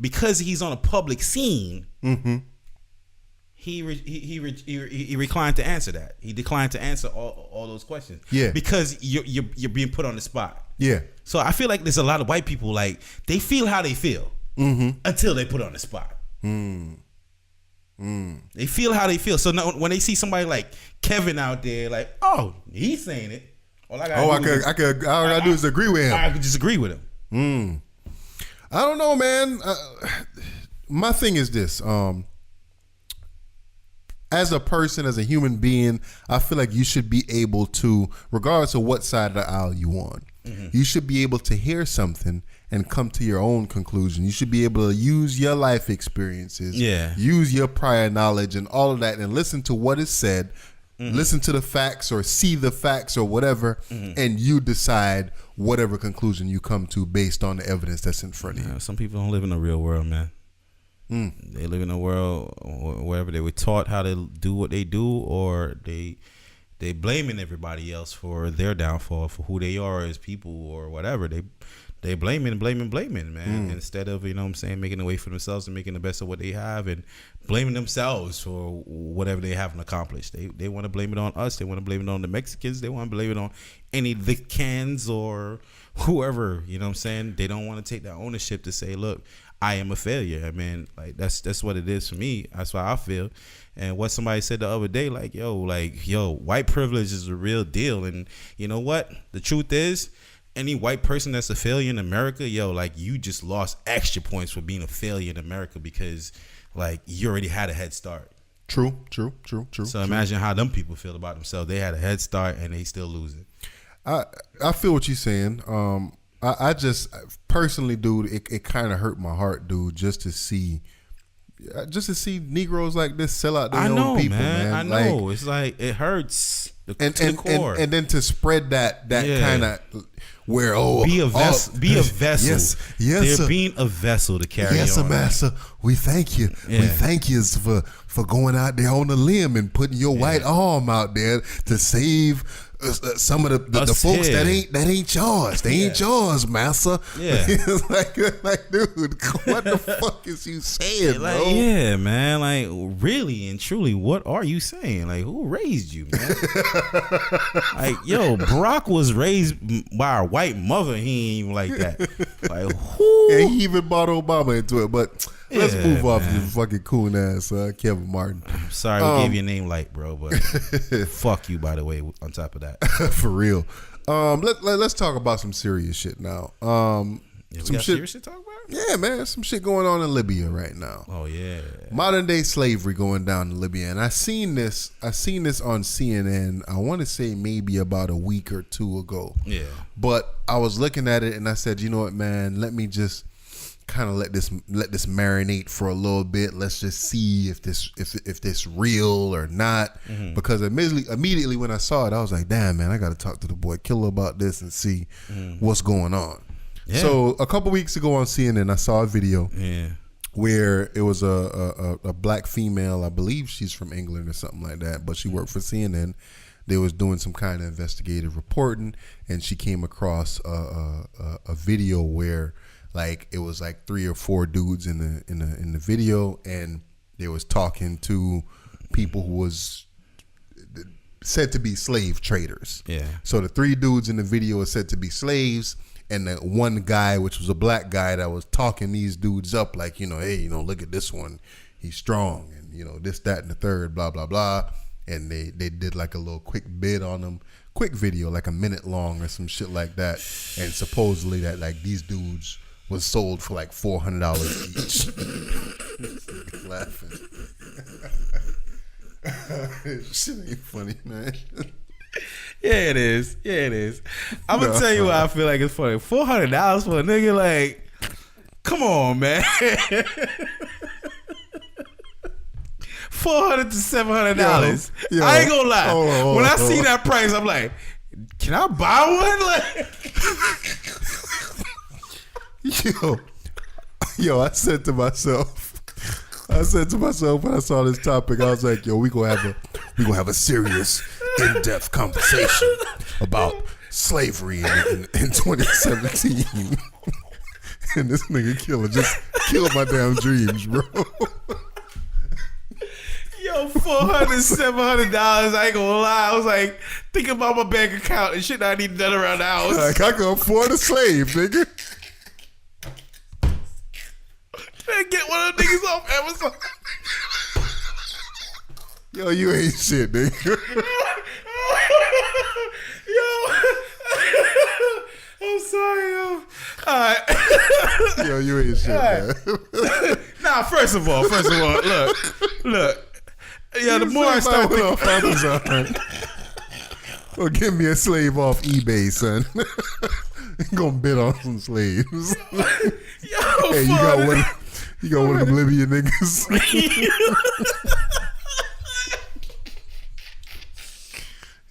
because he's on a public scene, He reclined to answer that. He declined to answer all those questions. Yeah, because you're being put on the spot. Yeah. So I feel like there's a lot of white people, like, they feel how they feel until they put on the spot. They feel how they feel. So now, when they see somebody like Kevin out there, like, oh, he's saying it. All I gotta do is agree with him. I could just agree with him. I don't know, man. My thing is this. As a person, as a human being, I feel like you should be able to, regardless of what side of the aisle you on, you should be able to hear something and come to your own conclusion. You should be able to use your life experiences, use your prior knowledge and all of that, and listen to what is said, listen to the facts or see the facts or whatever, and you decide whatever conclusion you come to based on the evidence that's in front of you. Some people don't live in the real world, man. They live in a world wherever they were taught how to do what they do, or they they blaming everybody else for their downfall, for who they are as people or whatever. They blaming, man. Instead of, you know what I'm saying, making a way for themselves and making the best of what they have and blaming themselves for whatever they haven't accomplished. They want to blame it on us. They want to blame it on the Mexicans. They want to blame it on any the cans or whoever, you know what I'm saying? They don't want to take that ownership to say, look, I am a failure. I mean, like that's what it is for me. That's why I feel. And what somebody said the other day, like, yo, white privilege is a real deal. And you know what? The truth is, any white person that's a failure in America, like you just lost extra points for being a failure in America because like you already had a head start. True. So imagine how them people feel about themselves. They had a head start and they still losing. I feel what you're saying. I just personally, dude, it kind of hurt my heart, dude, just to see Negroes like this sell out their own people, man. I know. Like, it's like it hurts to the core. And then to spread that kind of where be a vessel. Yes, they're sir. being a vessel to carry on. Yes, sir, master. We thank you. Yeah. We thank you for going out there on a limb and putting your white arm out there to save some of the folks here. that ain't yours. They ain't yours, master. Yeah. It's like, dude, what the fuck is you saying, Like, bro? yeah, man. Like, really and truly, what are you saying? Like, who raised you, man? Like, yo, Barack was raised by a white mother. He ain't even like that. Like, who? And he even brought Obama into it. But let's Yeah, move off man. this fucking coon ass Kevin Martin. Sorry, we gave you a name like, bro, but fuck you, by the way, on top of that. For real. Let's talk about some serious shit now. Yeah, we some got shit. serious shit to talk about? Yeah, man, some shit going on in Libya right now. Oh, yeah. Modern day slavery going down in Libya, and I seen this on CNN. I want to say maybe about a week or two ago. Yeah. But I was looking at it and I said, you know what, man, let me just kind of let this marinate for a little bit. Let's just see if this real or not. Mm-hmm. Because immediately when I saw it, I was like, damn, man, I got to talk to the boy Killer about this and see what's going on. Yeah. So a couple weeks ago on CNN, I saw a video Yeah. where it was a black female. I believe she's from England or something like that, but she worked for CNN. They was doing some kind of investigative reporting, and she came across a video where like it was like 3 or 4 dudes in the video, and they was talking to people who was said to be slave traders. Yeah. So the 3 dudes in the video are said to be slaves, and the one guy, which was a black guy, that was talking these dudes up like, hey, look at this one, he's strong, and this, that, and the third, blah, blah, blah. And they did like a little quick bid on them, quick video, like a minute long or some shit like that. And supposedly that like these dudes was sold for like $400 each. Laughing. Shit ain't funny, man. Yeah, it is. I'm gonna tell you why I feel like it's funny. $400 for a nigga, like, come on, man. $400 to $700. Yo, I ain't gonna lie. hold when I on. see that price, I'm like, can I buy one? Like, Yo, I said to myself when I saw this topic, I was like, yo, we gonna have a serious, in-depth conversation about slavery in 2017. And this nigga Killer just killed my damn dreams, bro. yo, $400, $700. I ain't gonna lie. I was like, thinking about my bank account and shit I need done around the house. Like, I can afford a slave, nigga. Man, get one of the niggas off Amazon. Yo, you ain't shit, nigga. Yo, I'm sorry, yo. All right. Yo, you ain't shit, man. Nah, first of all, look. Yeah, the more I start thinking, off Amazon, or give me a slave off eBay, son. Gonna bid on some slaves. yo, Hey, you got one of them Libyan niggas.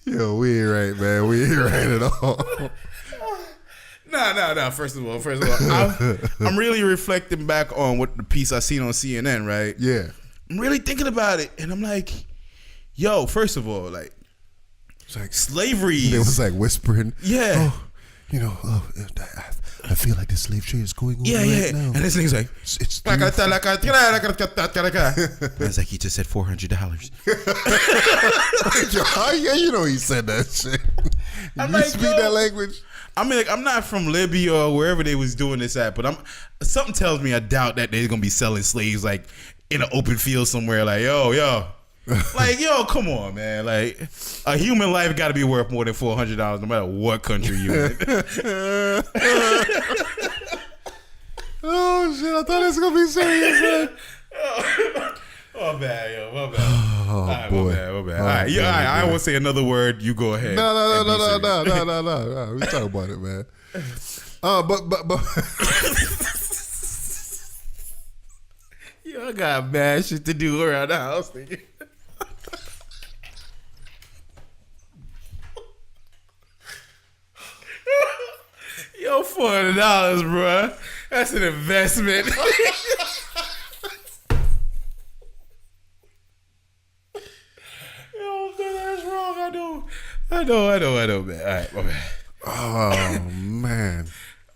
Yo, we ain't right, man. We ain't right at all. Nah. First of all, I'm really reflecting back on what the piece I seen on CNN, right? Yeah. I'm really thinking about it, and I'm like, yo, first of all, like, It's like slavery. They was like whispering. Yeah. Oh, I feel like the slave trade is going on right now. And this nigga's like, It's and it's like, he just said $400. yeah, he said that shit. I'm You like, speak yo. that language? I mean, like, I'm not from Libya or wherever they was doing this at, but something tells me I doubt that they're gonna be selling slaves like in an open field somewhere. Like, yo, like, yo, come on, man. Like, a human life got to be worth more than $400, no matter what country you in. Oh shit! I thought it was gonna be serious, man. My bad, yo, my bad. Oh, All right, boy. my bad. All right, yeah, all right. I won't say another word. You go ahead. No. and be serious. No. We talk about it, man. But Yo, I got mad shit to do around the house, nigga. Yo, $400, bro. That's an investment. Yo, that's wrong. I know, man. All right, my bad. oh man,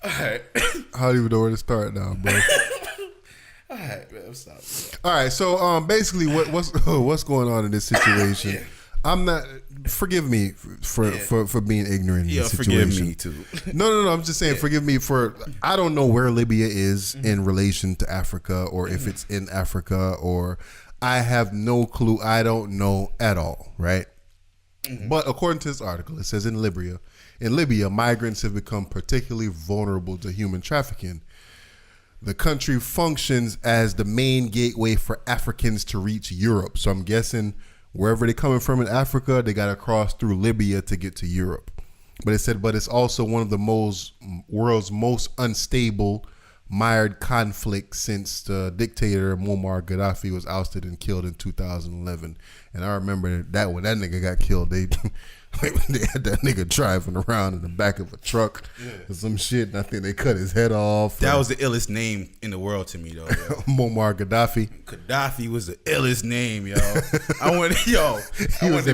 All right. I don't even know where to start now, bro. All right, man. I'm sorry. All right, so basically, what's going on in this situation? Yeah. I'm not. Forgive me for being ignorant in Yeah, this situation. forgive me too. No. I'm just saying, forgive me for. I don't know where Libya is in relation to Africa, or if it's in Africa, or I have no clue. I don't know at all. Right. But according to this article, it says in Libya, migrants have become particularly vulnerable to human trafficking. The country functions as the main gateway for Africans to reach Europe. So I'm guessing wherever they're coming from in Africa, they got to cross through Libya to get to Europe. But it said, but it's also one of the world's most unstable, mired conflicts since the dictator Muammar Gaddafi was ousted and killed in 2011. And I remember that when that nigga got killed, they had that nigga driving around in the back of a truck or some shit. And I think they cut his head off. That was the illest name in the world to me, though. Yo. Muammar Gaddafi. Gaddafi was the illest name, yo. I want to be a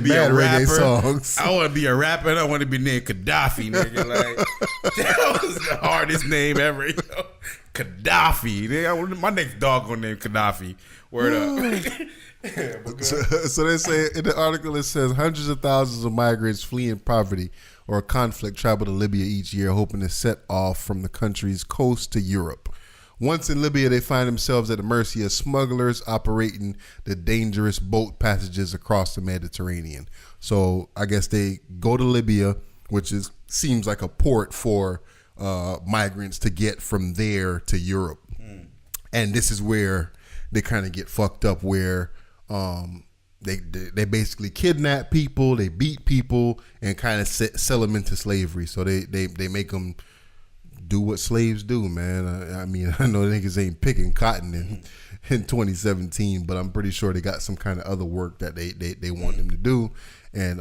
mad reggae rapper. songs. I want to be a rapper, and I want to be named Gaddafi, nigga. Like, that was the hardest name ever, yo. Gaddafi. Nigga, my next dog gonna name Gaddafi. Word up. So they say in the article, it says hundreds of thousands of migrants fleeing poverty or conflict travel to Libya each year, hoping to set off from the country's coast to Europe. Once in Libya, they find themselves at the mercy of smugglers operating the dangerous boat passages across the Mediterranean. So I guess they go to Libya, which seems like a port for migrants to get from there to Europe. And this is where they kind of get fucked up, where they basically kidnap people, they beat people, and kind of sell them into slavery. So they make them do what slaves do, man. I mean, I know niggas ain't picking cotton in 2017, but I'm pretty sure they got some kind of other work that they want them to do, and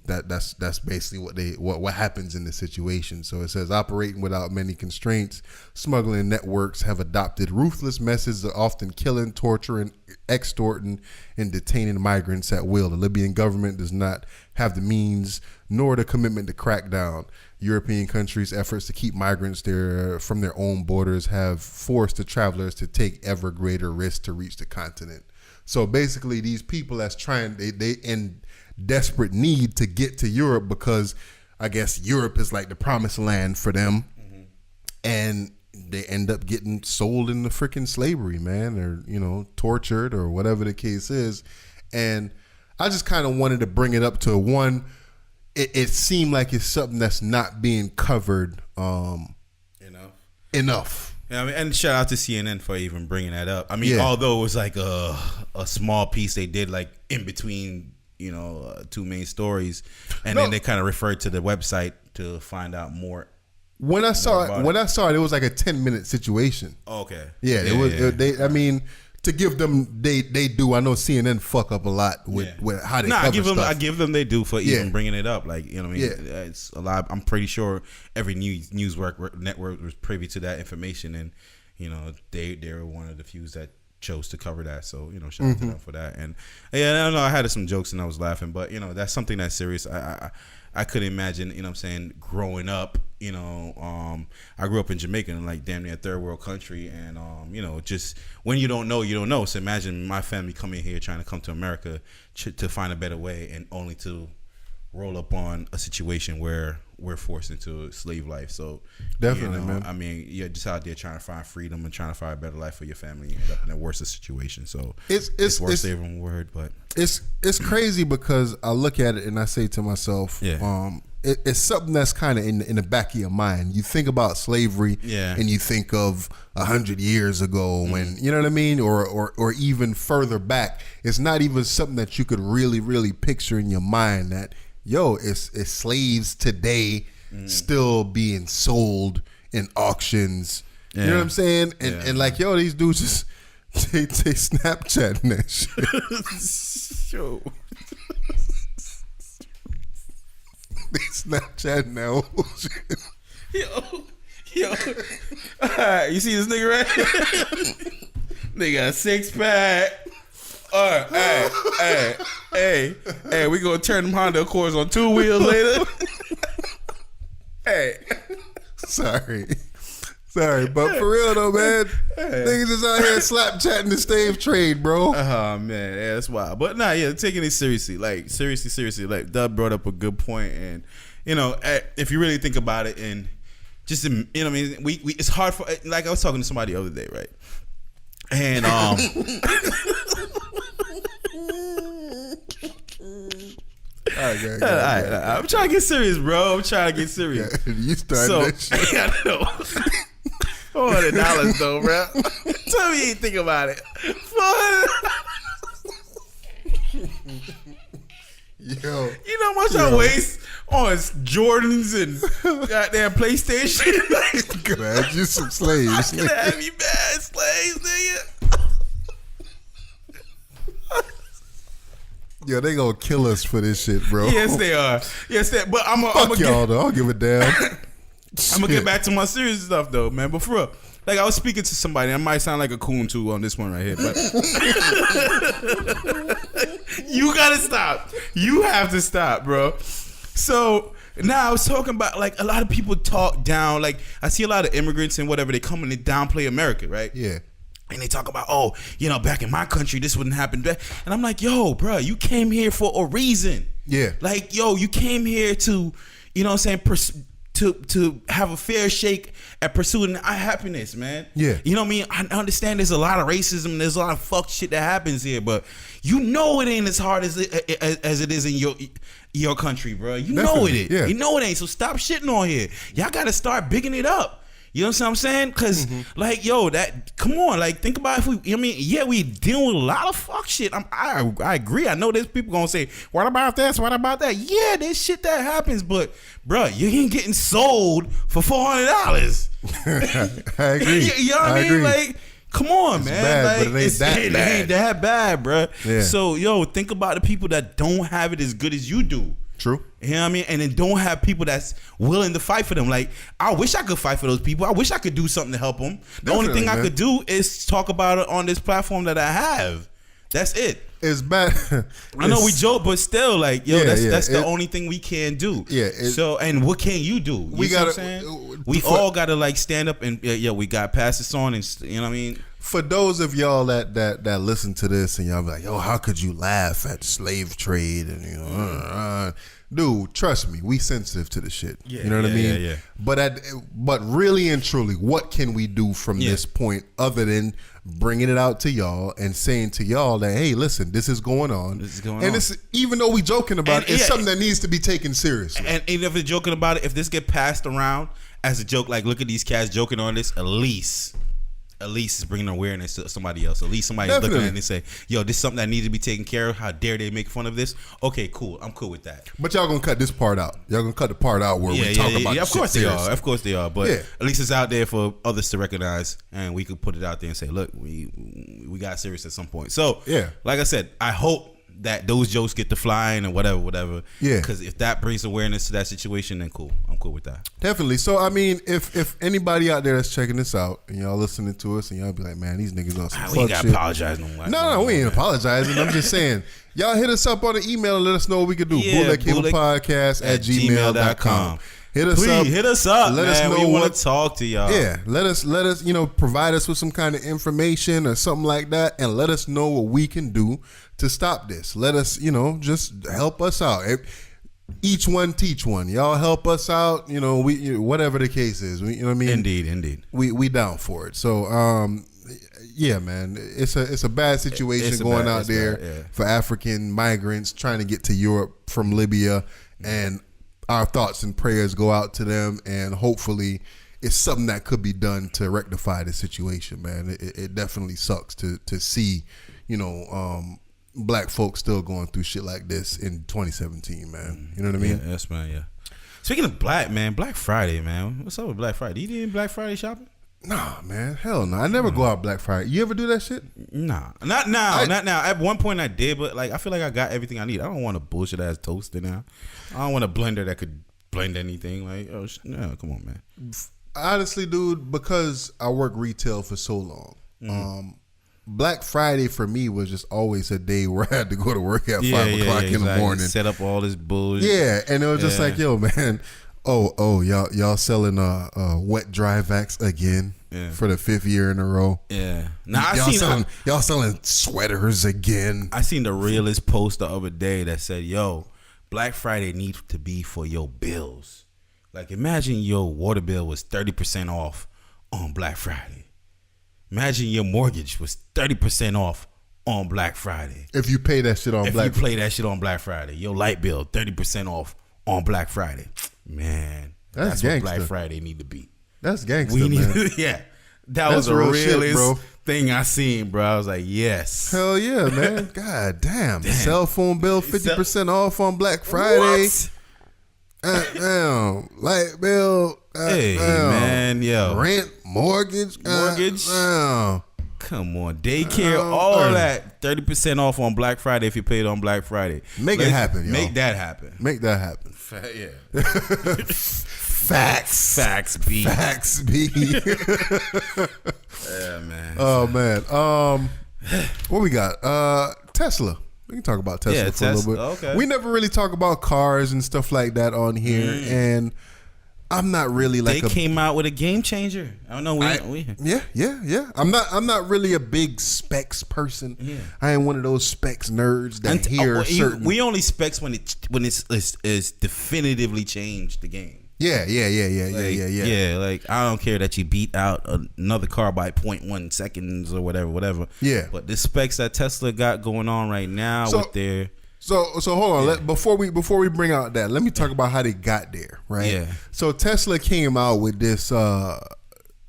that's basically what happens in this situation. So it says, operating without many constraints, smuggling networks have adopted ruthless methods of often killing, torturing, extorting, and detaining migrants at will. The Libyan government does not have the means nor the commitment to crack down. European countries' efforts to keep migrants from their own borders have forced the travelers to take ever greater risks to reach the continent. So basically, these people that's trying, they in desperate need to get to Europe, because I guess Europe is like the promised land for them, and they end up getting sold into freaking slavery, man, or tortured or whatever the case is. And I just kind of wanted to bring it up to one. It seemed like it's something that's not being covered enough. Yeah, I mean, and shout out to CNN for even bringing that up. I mean, although it was like a small piece they did, like in between, two main stories, and then they kind of referred to the website to find out more. When I saw it, it was like a 10-minute situation. Oh, okay. Yeah, it was. I mean, to give them, they do. I know CNN fuck up a lot with how they cover stuff. I give them they do for even bringing it up. Like, what I mean? Yeah. It's a lot. I'm pretty sure every news network was privy to that information, and they were one of the few that chose to cover that. So shout out to them for that. And yeah, I know I had some jokes and I was laughing, but that's something that's serious. I couldn't imagine, what I'm saying, growing up, I grew up in Jamaica, in like damn near a third world country, and just when you don't know, you don't know. So imagine my family coming here trying to come to America to find a better way, and only to roll up on a situation where we're forced into slave life. So definitely, man. I mean, you're just out there trying to find freedom and trying to find a better life for your family. You end up in a worse situation. So it's worse than every word, but it's crazy because I look at it and I say to myself, it's something that's kind of in the back of your mind. You think about slavery, and you think of 100 years ago when you know what I mean, or even further back. It's not even something that you could really picture in your mind that. It's slaves today still being sold in auctions. You know what I'm saying? And like, these dudes just they Snapchatting that shit. Yo. They Snapchatting that whole shit. Yo. Alright, you see this nigga right? They got a 6-pack. All right, hey, we gonna turn them Honda Accords on 2 wheels later. Hey, sorry, but for real though, man, niggas is out here slap chatting the slave trade, bro. Oh man, that's wild. But taking it seriously, like seriously, like Dub brought up a good point, and if you really think about it, and just we it's hard for, like I was talking to somebody the other day, right, and All right. I'm trying to get serious, bro. I'm trying to get serious. Yeah, you started that shit. I know. $400 though, bro. Tell me you ain't think about it. $400. Yo, you know how much I waste on Jordans and goddamn PlayStation? Could have had you some slaves. I could have you bad slaves, nigga. Yo, they gonna kill us for this shit, bro. Yes, they are. But Fuck y'all, though. I'll give a damn. I'm gonna get back to my serious stuff, though, man. But for real, like I was speaking to somebody. I might sound like a coon too on this one right here, but you gotta stop. You have to stop, bro. So now I was talking about, like, a lot of people talk down. Like, I see a lot of immigrants and whatever, they come and they downplay America, right? Yeah. And they talk about, back in my country, this wouldn't happen. And I'm like, yo, bro, you came here for a reason. Yeah. Like, you came here to, to have a fair shake at pursuing our happiness, man. Yeah. You know what I mean? I understand there's a lot of racism. There's a lot of fuck shit that happens here. But it ain't as hard as it is in your country, bro. You know it is. Yeah. You know it ain't. So stop shitting on here. Y'all got to start bigging it up. You know what I'm saying? Because, come on, like, think about we dealing with a lot of fuck shit. I agree. I know there's people going to say, what about this? What about that? Yeah, there's shit that happens, but, bro, you ain't getting sold for $400. I agree. You know what I mean? agree. Like, come on, it's man. Bad, like, but it ain't that bad, bro. Yeah. So, think about the people that don't have it as good as you do. True. You know what I mean? And then don't have people that's willing to fight for them. Like, I wish I could fight for those people. I wish I could do something to help them. The only thing I could do is talk about it on this platform that I have. That's it. It's bad. I know we joke, but still, like, that's the only thing we can do. Yeah. So, and what can you do? You know what I'm saying? We all got to, like, stand up and, we got to pass this on, and, you know what I mean? For those of y'all that listen to this and y'all be like, yo, how could you laugh at the slave trade? And, dude, trust me, we sensitive to the shit. Yeah, you know what I mean? Yeah. But really and truly, what can we do from this point other than bringing it out to y'all and saying to y'all that, hey, listen, this is going on. And it's, even though we joking about it, it's something that needs to be taken seriously. And even if we're joking about it, if this get passed around as a joke, like, look at these cats joking on this, at least it's bringing awareness to somebody else. At least somebody's looking at it and they say, yo, this is something that needs to be taken care of. How dare they make fun of this? Okay, cool. I'm cool with that. But y'all gonna cut this part out. Y'all gonna cut the part out where we talk about of course they are. Of course they are. But at least it's out there for others to recognize, and we could put it out there and say, look, we got serious at some point. So, like I said, I hope that those jokes get to flying and whatever. Yeah. Because if that brings awareness to that situation, then cool. I'm cool with that. Definitely. So I mean, if anybody out there that's checking this out and y'all listening to us and y'all be like, man, these niggas on some We fuck ain't gotta shit. apologize no more. No, we ain't apologizing. I'm just saying, y'all hit us up on the email and let us know what we can do. bootlegcablepodcast@gmail.com. Hit us up. Please hit us up. Let man. us know we want what. to talk to y'all. Yeah, let us provide us with some kind of information or something like that, and let us know what we can do to stop this. Let us, just help us out. Each one teach one. Y'all help us out. We whatever the case is. You know what I mean? Indeed. We down for it. So yeah, man, it's a bad situation It's going bad- out it's there bad, yeah. for African migrants trying to get to Europe from Libya, and our thoughts and prayers go out to them, and hopefully it's something that could be done to rectify the situation, man. It definitely sucks to see, black folks still going through shit like this in 2017, man. You know what I mean? Yeah, yes, man. Yeah. Speaking of black, man, Black Friday, man. What's up with Black Friday? You did Black Friday shopping? Nah, man, hell no. I never go out Black Friday. You ever do that shit? Nah, not now. Not now. At one point I did, but like I feel like I got everything I need. I don't want a bullshit ass toaster now. I don't want a blender that could blend anything. Like, no, come on, man. Honestly, dude, because I work retail for so long, Black Friday for me was just always a day where I had to go to work at 5 o'clock in the morning. Set up all this bullshit. Yeah, and it was just like, yo, man. Oh, y'all selling wet dry vax again for the 5th year in a row. Yeah. Now y'all selling sweaters again. I seen the realest post the other day that said, "Yo, Black Friday needs to be for your bills. Like, imagine your water bill was 30% off on Black Friday. Imagine your mortgage was 30% off on Black Friday. If you pay that shit on Black If you play that shit on Black Friday, your light bill 30% off on Black Friday. Man, that's what Black Friday need to be. That's gangster, man. Yeah. That That's was the real shit, realest bro. thing I seen, bro. I was like, yes. Hell yeah, man. God damn. Cell phone bill 50% off on Black Friday. What? Damn. Light bill. Hey, damn. man, yo. Rent, mortgage. Mortgage. Damn. Come on, daycare, all that 30% off on Black Friday if you paid on Black Friday. Make it happen, y'all. Make that happen. Make that happen. Yeah. Facts. Facts, B. Facts, B. Yeah, man. Oh, man. What we got? Tesla. We can talk about Tesla for a little bit. Okay. We never really talk about cars and stuff like that on here, and I'm not really like they came out with a game changer. I don't know. Yeah. I'm not really a big specs person. Yeah. I ain't one of those specs nerds that hear certain. We only specs when it's definitively changed the game. Yeah. Yeah, like I don't care that you beat out another car by 0.1 seconds or whatever. Yeah. But the specs that Tesla got going on right now with their So hold on. Before we bring out that, let me talk about how they got there, right? Yeah. So Tesla came out with this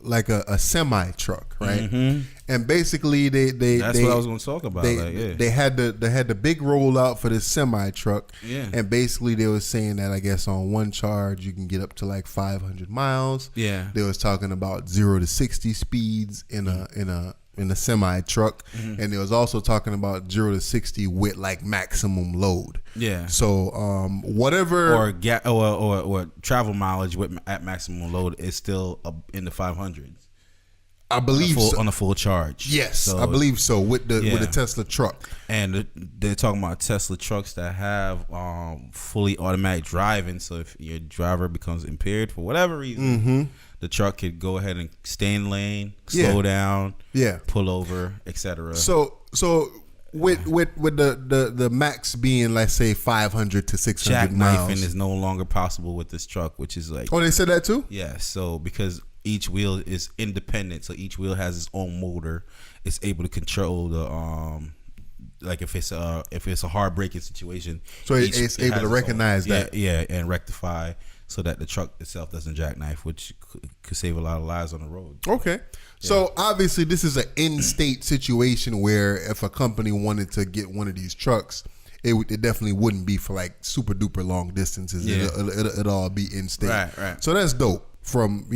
like a semi truck, right? Mm-hmm. And basically that's what I was going to talk about. They had the big rollout for this semi truck. Yeah. And basically they was saying that I guess on one charge you can get up to like 500 miles. Yeah. They was talking about 0 to 60 speeds in a semi truck, and they was also talking about 0 to 60 with like maximum load. Yeah. So whatever or travel mileage at maximum load is still in the 500s. I believe on a full charge. Yes, so, I believe so with the Tesla truck. And they're talking about Tesla trucks that have fully automatic driving. So if your driver becomes impaired for whatever reason, the truck could go ahead and stay in lane, slow down, pull over, etc. So with the max being, let's say, 500 to 600 miles, jackknifing is no longer possible with this truck, which is like, oh, they said that too? Yeah. So because each wheel is independent, so each wheel has its own motor. It's able to control the like if it's a hard braking situation, so it's able to recognize that, and rectify so that the truck itself doesn't jackknife, which could save a lot of lives on the road. Okay. So obviously this is an in-state situation where if a company wanted to get one of these trucks, it definitely wouldn't be for like super duper long distances. It'll all be in-state. Right. So that's dope. from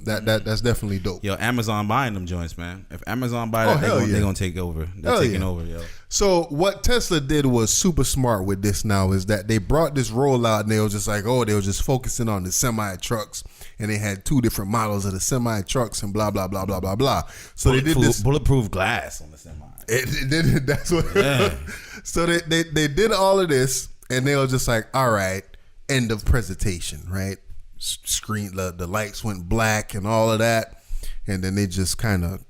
that's definitely dope. Yo, Amazon buying them joints, man. If Amazon buy Oh, that, hell yeah. they're gonna take over. They're Hell taking yeah. over, yo. So what Tesla did was super smart with this now is that they brought this rollout and they was just like, oh, they were just focusing on the semi trucks and they had 2 different models of the semi trucks and blah blah blah blah blah blah. So they did this bulletproof glass on the semi. that's what. Yeah. So they did all of this and they were just like, all right, end of presentation, right? Screen the lights went black and all of that, and then they just kind of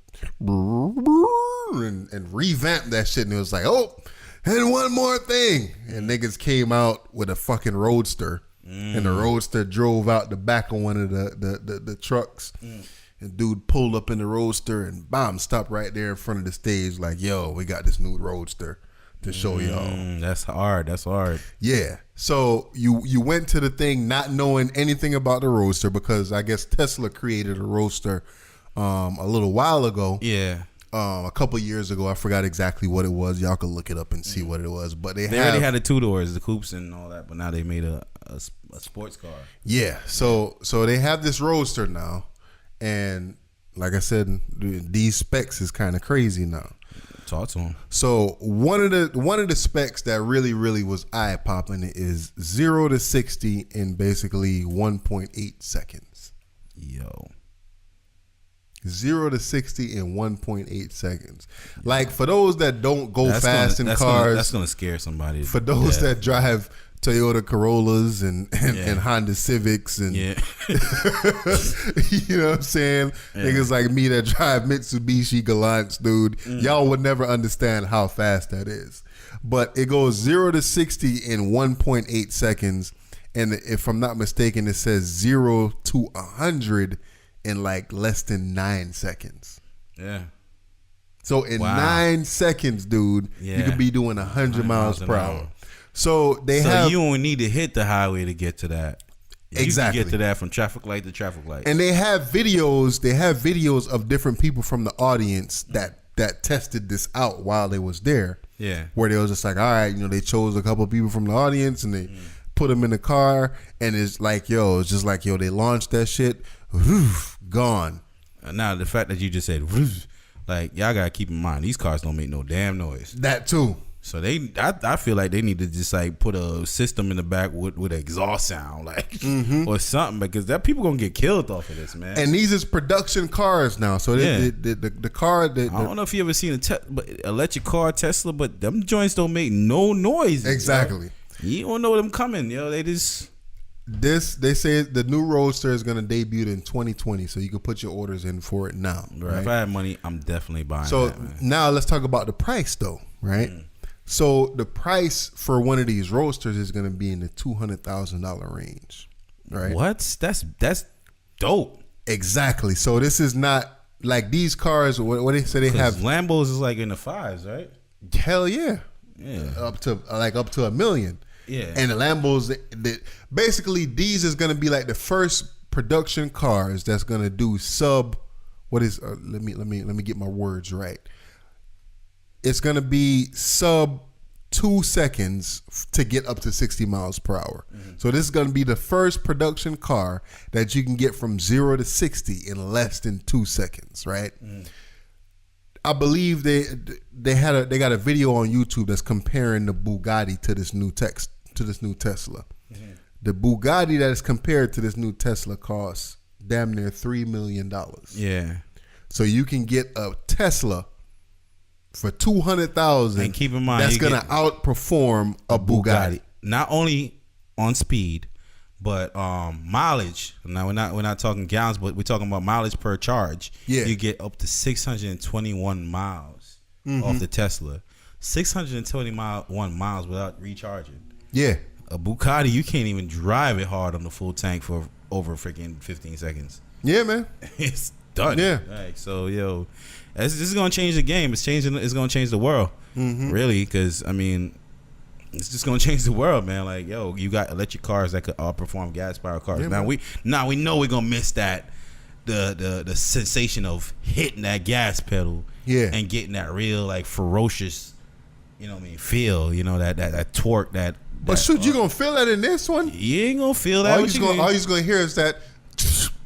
and revamped that shit, and it was like, oh, and one more thing, and niggas came out with a fucking Roadster, and the Roadster drove out the back of one of the trucks, and dude pulled up in the Roadster and bam, stopped right there in front of the stage like, yo, we got this new Roadster to show y'all. That's hard. That's hard. Yeah. So you went to the thing not knowing anything about the Roadster because I guess Tesla created a Roadster a little while ago. Yeah. A couple years ago. I forgot exactly what it was. Y'all can look it up and see what it was. But they already had the 2 doors, the coupes and all that, but now they made a sports car. Yeah. So they have this Roadster now, and like I said, these specs is kind of crazy now. Talk to him. So one of the specs that really was eye popping is 0 to 60 in basically 1.8 seconds. Yo. 0 to 60 in 1.8 seconds. Like for those that don't go fast in cars, that's gonna scare somebody. For those that drive Toyota Corollas and Honda Civics and you know what I'm saying? Yeah. Niggas like me that drive Mitsubishi Galants, dude. Y'all would never understand how fast that is. But it goes 0 to 60 in 1.8 seconds. And if I'm not mistaken, it says 0 to 100 in like less than 9 seconds. Yeah. So in 9 seconds, dude, you could be doing 100 miles per hour. So you don't need to hit the highway to get to that. Exactly. You can get to that from traffic light to traffic light. And they have videos. They have videos of different people from the audience that tested this out while they was there. Yeah. Where they was just like, all right, they chose a couple of people from the audience and they put them in the car, and it's like, it's just like, they launched that shit, gone. Now the fact that you just said, like, y'all gotta keep in mind these cars don't make no damn noise. That too. So I feel like they need to just like put a system in the back with exhaust sound, like or something, because that people gonna get killed off of this, man. And these is production cars now, so the car. I don't know if you ever seen electric car Tesla, but them joints don't make no noise. Exactly. Yo. You don't know them coming, yo. They just they say the new Roadster is gonna debut in 2020, so you can put your orders in for it now. Right? If I had money, I'm definitely buying. So that, man. now let's talk about the price, though, right? So the price for one of these Roadsters is going to be in the $200,000 range, right? What? That's dope. Exactly. So this is not like these cars. What they say they have Lambos is like in the 5s, right? Hell yeah, up to $1 million. Yeah. And the Lambos, basically these is going to be like the first production cars that's going to do sub. What is? Let me get my words right. It's going to be sub 2 seconds to get up to 60 miles per hour. So this is going to be the first production car that you can get from 0 to 60 in less than 2 seconds, right? I believe they got a video on YouTube that's comparing the Bugatti to this new Tesla. The Bugatti that is compared to this new Tesla costs damn near $3 million. Yeah. So you can get a Tesla for $200,000, and keep in mind that's gonna outperform a Bugatti. Not only on speed, but mileage. Now we're not talking gallons, but we're talking about mileage per charge. Yeah, you get up to 621 miles off the Tesla. 621 miles without recharging. Yeah, a Bugatti, you can't even drive it hard on the full tank for over freaking 15 seconds. Yeah, man, it's done. Yeah, right, so this is gonna change the game. It's gonna change the world, really. Because I mean, it's just gonna change the world, man. Like, you got electric cars that could outperform gas-powered cars. Yeah, we know we're gonna miss that the sensation of hitting that gas pedal, and getting that real like ferocious, feel. That torque. But shoot, you gonna feel that in this one? You ain't gonna feel that. All you gonna hear is that.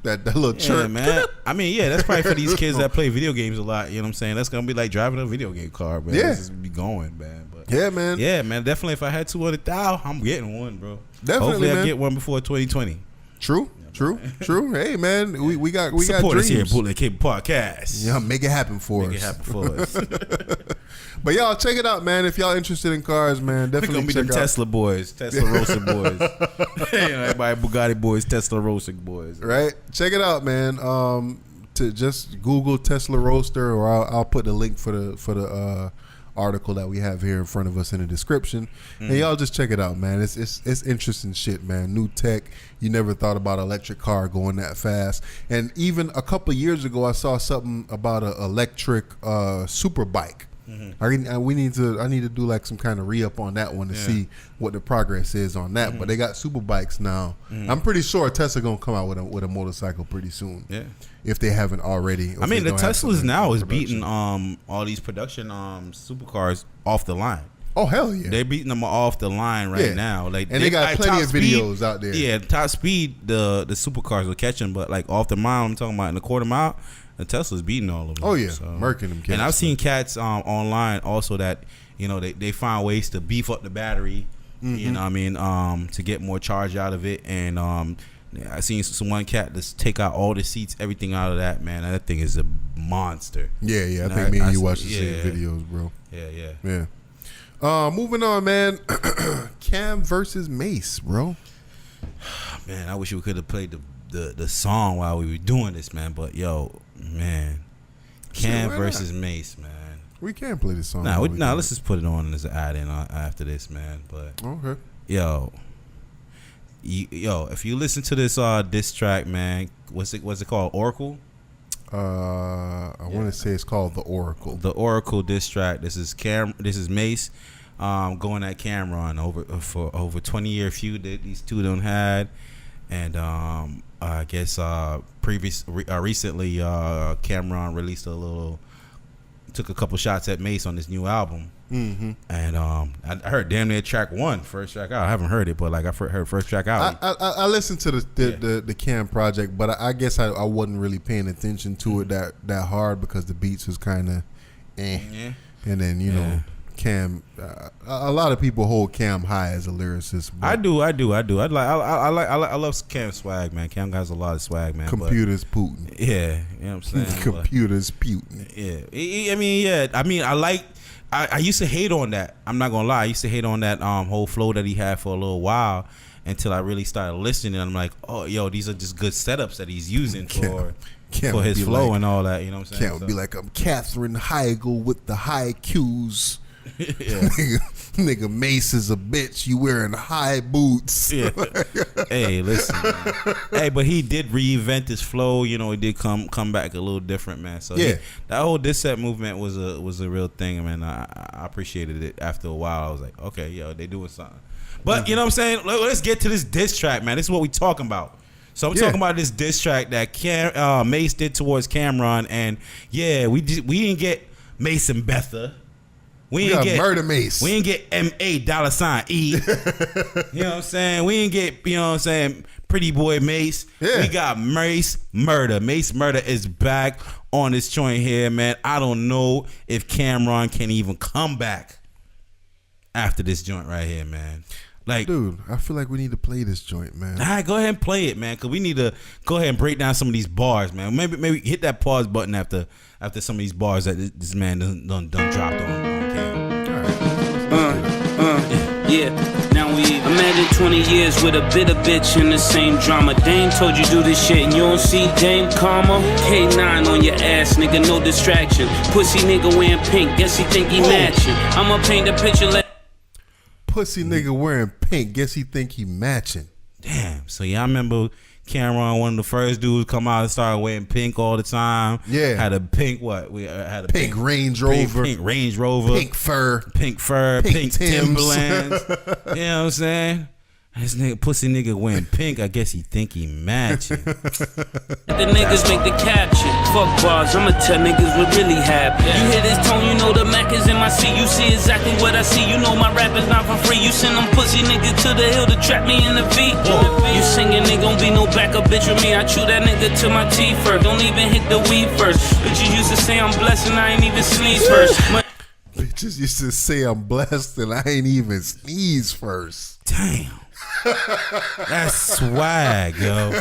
That little Yeah, chirp. man. I mean, yeah, that's probably for these kids that play video games a lot. You know what I'm saying? That's gonna be like driving a video game car, man. Yeah. Let's just be going, man. But Yeah, man. yeah, man. Definitely, if I had 200,000, I'm getting one, bro. Definitely, Hopefully, man. I get one before 2020. True. Hey, man, we got Support us dreams. here at Bootleg Cable Podcast. Yeah, make it happen for Make us. it happen for us. But y'all check it out, man. If y'all interested in cars, man, We definitely gonna be check them out. Tesla boys, Tesla roasting boys. You know, everybody Bugatti boys, Tesla roasting boys. Right? Check it out, man. To just Google Tesla Roadster, or I'll put the link for the article that we have here in front of us in the description, and y'all just check it out, man. It's interesting shit, man. New tech. You never thought about an electric car going that fast. And even a couple of years ago, I saw something about an electric super bike. I need to do like some kind of re-up on that one to see what the progress is on that. But they got super bikes now. I'm pretty sure Tesla gonna come out with a motorcycle pretty soon. Yeah. If they haven't already. I mean, the Teslas now is beating all these production supercars off the line. Oh hell yeah! They're beating them off the line right now. Like, and they got at plenty top of speed, videos out there. Yeah, top speed, the supercars will catch them, but like off the mile, I'm talking about in the quarter mile, the Tesla's beating all of them. Oh yeah, murking them cats. And I've seen cats online also that, you know, they find ways to beef up the battery. You know what I mean? To get more charge out of it. And I seen some one cat just take out all the seats, everything out of that, man. That thing is a monster. Yeah. I think me and you watched the same videos, bro. Yeah. Moving on, man. Cam versus Mace, bro. Man, I wish we could have played the song while we were doing this, man. But yo, man, Cam versus Mace, man. We can play this song. Let's just put it on as an add-in after this, man. But okay. Yo, if you listen to this diss track, man, what's it called? Oracle. I want to say it's called The Oracle. The Oracle diss track. This is Mace going at Cameron for over 20-year feud that these two done had, and I guess recently Cameron took a couple shots at Mace on this new album. And I heard damn near track one, first track out. I haven't heard it, but like I heard first track out. I listened to the Cam project, but I guess I wasn't really paying attention to it that hard because the beats was kind of and then you know Cam. A lot of people hold Cam high as a lyricist. I do. I love Cam's swag, man. Cam has a lot of swag, man. Computers Putin. Yeah, you know what I'm saying. Computers Putin. Yeah. I used to hate on that. I'm not gonna lie. I used to hate on that whole flow that he had for a little while until I really started listening. And I'm like, oh, yo, these are just good setups that he's using for his flow and all that. You know what I'm saying? Can't be like, I'm Catherine Heigl with the high Q's. Nigga Mace is a bitch. You wearing high boots. Yeah. Hey, listen, man. Hey, but he did reinvent his flow. You know, he did come back a little different, man. So that whole diss set movement was a real thing, man. I appreciated it. After a while, I was like, okay, yo, they doing something. But you know what I'm saying? Let's get to this diss track, man. This is what we talking about. So I'm talking about this diss track that Mace did towards Cameron, and we didn't get Mace and Betha. We ain't get Murder Mace. We ain't get MA $E. You know what I'm saying? We ain't get, you know what I'm saying, Pretty Boy Mace. Yeah. We got Mace Murder. Mace Murder is back on this joint here, man. I don't know if Cameron can even come back after this joint right here, man. Like, dude, I feel like we need to play this joint, man. All right, go ahead and play it, man, because we need to go ahead and break down some of these bars, man. Maybe hit that pause button after some of these bars that this man done dropped on Cam. Yeah. Now we imagine 20 years with a bitter bitch in the same drama. Dame told you do this shit and you don't see Dame Karma. K9 on your ass, nigga, no distraction. Pussy nigga wearing pink, guess he think he matching. I'ma paint a picture. Pussy nigga wearing pink, guess he think he matching. Damn. So I remember Cameron, one of the first dudes come out and started wearing pink all the time. Yeah. Had a pink what? We had a pink Range Rover. Pink Range Rover. Pink fur. Pink Timbs. Timberlands. You know what I'm saying? This nigga, pussy nigga wearing pink. I guess he think he matching. The niggas make the caption. Fuck bars, I'ma tell niggas what really happened. You hear this tone, you know the Mac is in my seat. You see exactly what I see. You know my rap is not for free. You send them pussy niggas to the hill to trap me in the V. You singing, nigga, gon' be no backup bitch with me. I chew that nigga to my teeth first. Don't even hit the weed first. Bitches used to say I'm blessed and I ain't even sneeze first. Bitches used to say I'm blessed and I ain't even sneeze first. Damn. That's swag, yo.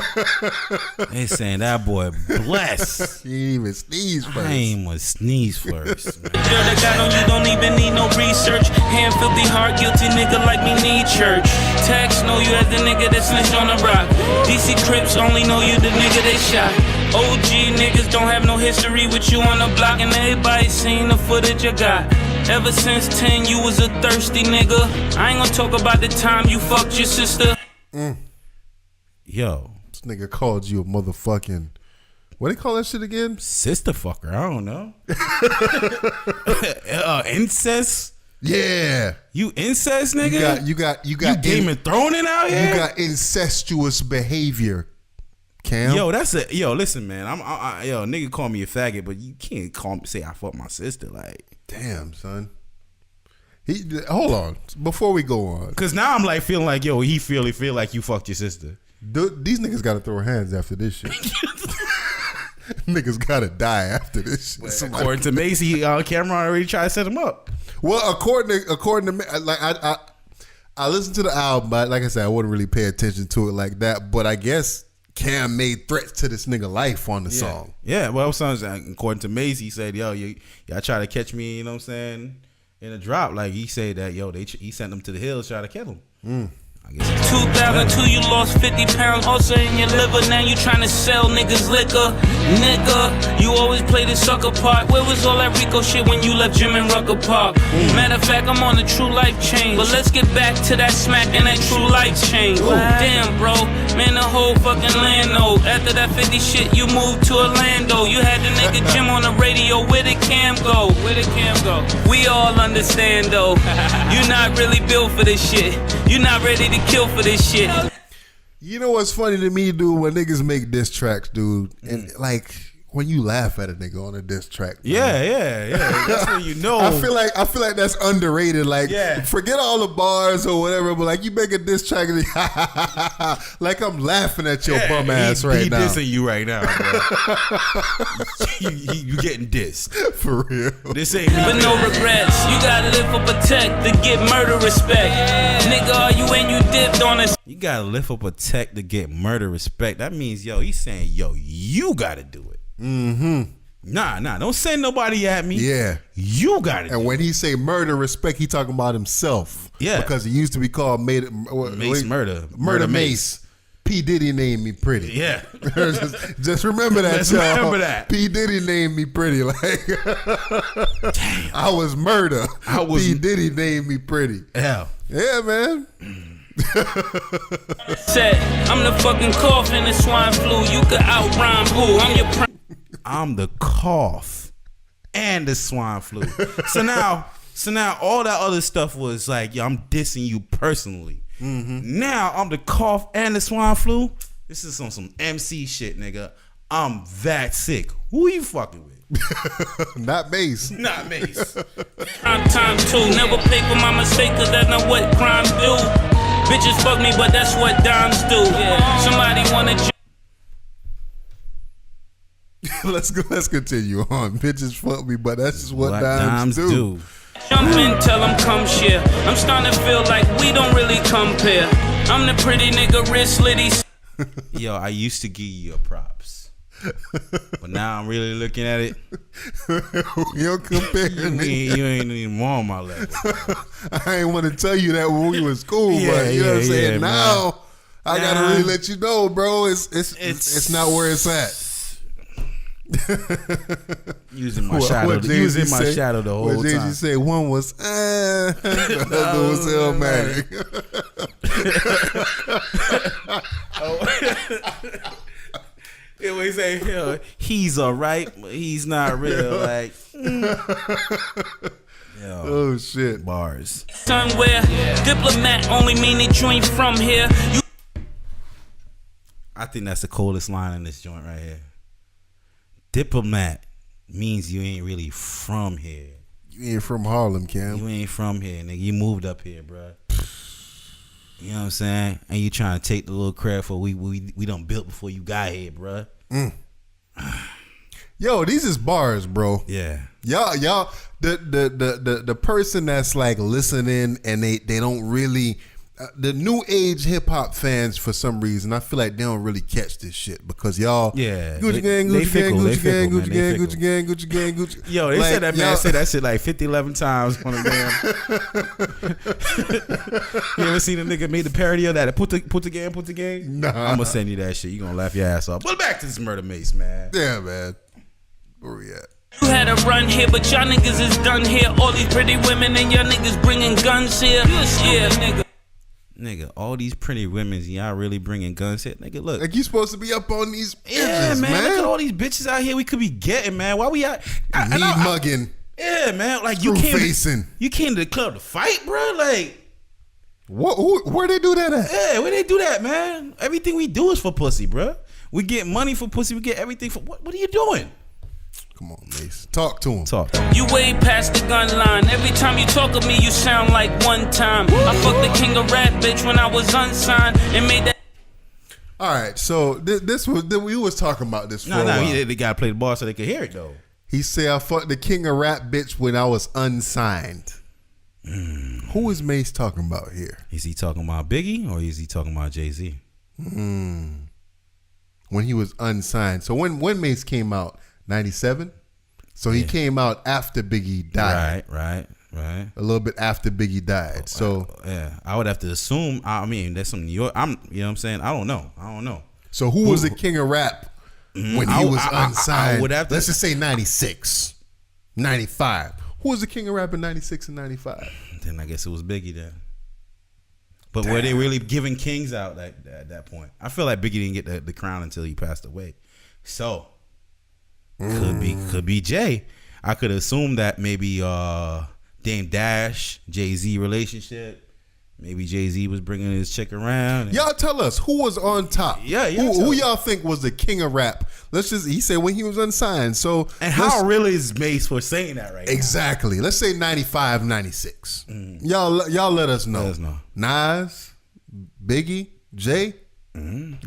They saying that boy blessed. He ain't even sneeze first. I ain't even sneeze first. Man. Girl that got on you don't even need no research. Hand filthy, heart guilty nigga like me need church. Tax know you as the nigga that snitched on the rock. DC Crips only know you the nigga they shot. OG niggas don't have no history with you on the block, and everybody seen the footage you got. Ever since 10, you was a thirsty nigga. I ain't gonna talk about the time you fucked your sister. Yo. This nigga called you a motherfucking, what they call that shit again? Sister fucker, I don't know. Incest? Yeah. You incest, nigga? You got You Game of Thrones out here? You got incestuous behavior, Cam. Yo, listen, man. Yo, nigga call me a faggot, but you can't say I fucked my sister. Like, damn, son. Hold on. Before we go on. cause now I'm like feeling like, yo, he feel like you fucked your sister. These niggas gotta throw hands after this shit. Niggas gotta die after this shit. According to Macy, Cameron already tried to set him up. Well, according to me, like I listened to the album, but like I said, I wouldn't really pay attention to it like that. But I guess Cam made threats to this nigga life on the song. Yeah, well, according to Macy, he said, yo, y'all try to catch me, you know what I'm saying, in a drop. Like, he said that, yo, he sent them to the hills, try to kill him. I guess 2002, you lost 50 pounds, also in your liver. Now you tryna sell niggas liquor. Nigga, you always play the sucker part. Where was all that Rico shit when you left Jim and Rucker Park? Matter of fact, I'm on a true life change. But let's get back to that smack and that true life change. Damn, bro, man, the whole fucking land know. After that 50 shit, you moved to Orlando. You had the nigga Jim on the radio. Where did Cam go? Where did Cam go? We all understand though. You're not really built for this shit. You're not ready to kill for this shit. You know what's funny to me, dude? When niggas make diss tracks, dude, and like when you laugh at a nigga on a diss track. Man. Yeah. That's when you know. I feel like that's underrated. Like, forget all the bars or whatever, but like you make a diss track and like I'm laughing at your bum ass right now. He dissing you right now, bro. you getting dissed. For real. This ain't me. But no regrets. You gotta live for protect to get murder respect. Nigga, are you and you dipped on us? You gotta live for protect to get murder respect. That means, yo, he's saying, yo, you gotta do it. Nah, don't send nobody at me. Yeah. You got it. And when he say murder respect, he talking about himself. Yeah. Because he used to be called Mace Murder. Murder Mace. P. Diddy named me pretty. Yeah. just remember that, Just y'all. remember that. P. Diddy named me pretty. Like, Damn. I was murder. P. Diddy named me pretty. Hell. Yeah, man. Said, I'm the fucking cough in the swine flu. You could outrhyme who? I'm your I'm the cough and the swine flu. So now all that other stuff was like, yo, I'm dissing you personally. Now I'm the cough and the swine flu. This is some MC shit, nigga. I'm that sick. Who you fucking with? Not Mace. Not Mace. Crime time too. Never pay for my mistake, cause that's not what crimes do. Bitches fuck me, but that's what dimes do. Somebody wanna Let's continue on. Bitches fuck me, but that's just what dimes do. jump in, tell them come share. I'm starting to feel like we don't really compare. I'm the pretty nigga, wrist litty. Yo, I used to give you your props, but now I'm really looking at it. You don't compare. You ain't even on my level. I ain't want to tell you that when we was cool, but you know what I'm saying. Now I gotta really let you know, bro. It's not where it's at. Using my shadow. Using my shadow the whole time. What did you say? One was the other was Illmatic. It was say, yo, he's alright, but he's not real. Like, yo, Oh shit. Bars. Somewhere, diplomat only mean that you ain't from here. You I think that's the coldest line in this joint right here. Diplomat means you ain't really from here. You ain't from Harlem, Cam. You ain't from here, nigga. You moved up here, bro. You know what I'm saying? And you trying to take the little credit for we done built before you got here, bro. Yo, these is bars, bro. Yeah. Y'all, the person that's like listening and they don't really, the new age hip hop fans for some reason, I feel like they don't really catch this shit because y'all, Yeah, Gucci gang, they Gucci fickle, gang, they Gucci gang, fickle, Gucci man, gang, they Gucci gang, Gucci gang, Gucci. Yo, they said that man y'all- said that shit like 50, 11 times on the damn. You ever seen a nigga made the parody of that? Put the game. Nah. I'm gonna send you that shit. You gonna laugh your ass off. But back to this Murder Mace, man. Yeah, man. Where we at? You had a run here, but y'all niggas is done here. All these pretty women and y'all niggas bringing guns here. Yeah, nigga. Nigga, all these pretty women, y'all really bringing guns here? Nigga, look. Like you supposed to be up on these Yeah, bitches, man. Look at all these bitches out here we could be getting, man. Why we out? Meat mugging. Yeah, man. Like you Screw came, facing. you came to the club to fight, bro. Like, Where they do that at? yeah, where they do that, man? Everything we do is for pussy, bro. We get money for pussy. We get everything for what are you doing? Come on, Mace. Talk to him. Talk. You way past the gun line. Every time you talk of me, you sound like one time. I fucked the king of rap, bitch, when I was unsigned and made that. All right, so this was we was talking about this for a No, while. they gotta play the ball so they could hear it though. He said I fucked the king of rap bitch when I was unsigned. Who is Mace talking about here? Is he talking about Biggie or is he talking about Jay-Z? When he was unsigned. So when Mace came out, 97. So he came out after Biggie died. Right. A little bit after Biggie died. So Yeah, I would have to assume. I mean, that's some New York. You know what I'm saying? I don't know. so who was the king of rap when he was unsigned? I would have to- Let's just say 96, 95. Who was the king of rap in 96 and 95? Then I guess it was Biggie then. But were they really giving kings out at that point? I feel like Biggie didn't get the crown until he passed away. So could be Jay. I could assume that maybe Dame Dash, Jay-Z relationship. Maybe Jay-Z was bringing his chick around. Y'all tell us who was on top. Yeah, Who y'all think was the king of rap? He said when he was unsigned. So And how real is Mace for saying that right exactly. Let's say 95, 96. Y'all let us know. Let us know. Nas, Biggie, Jay.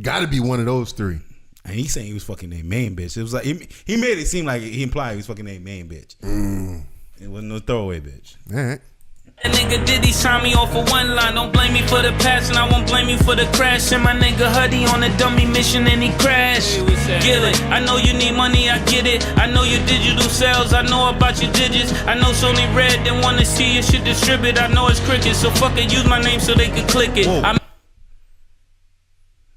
Got to be one of those three. now? And he's saying he was fucking their main bitch. It was like he made it seem like he implied he was fucking their main bitch. It wasn't no throwaway bitch. All right. That nigga Diddy signed me off for one line. Don't blame me for the past, and I won't blame you for the crash. And my nigga Huddy on a dummy mission, and he crashed. Get it? I know you need money, I get it. I know your digital sales, I know about your digits. I know Sony Red didn't wanna see your shit distribute. I know it's cricket, so fuck it, use my name so they can click it.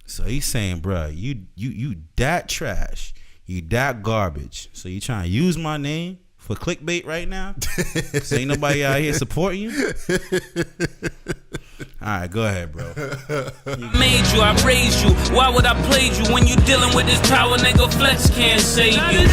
So he's saying, bruh, you that trash, you that garbage. So you trying to use my name for clickbait right now? So ain't nobody out here supporting you? All right, go ahead, bro. I made you, I raised you. Why would I play you when you dealing with this power? Nigga, flex can't save you.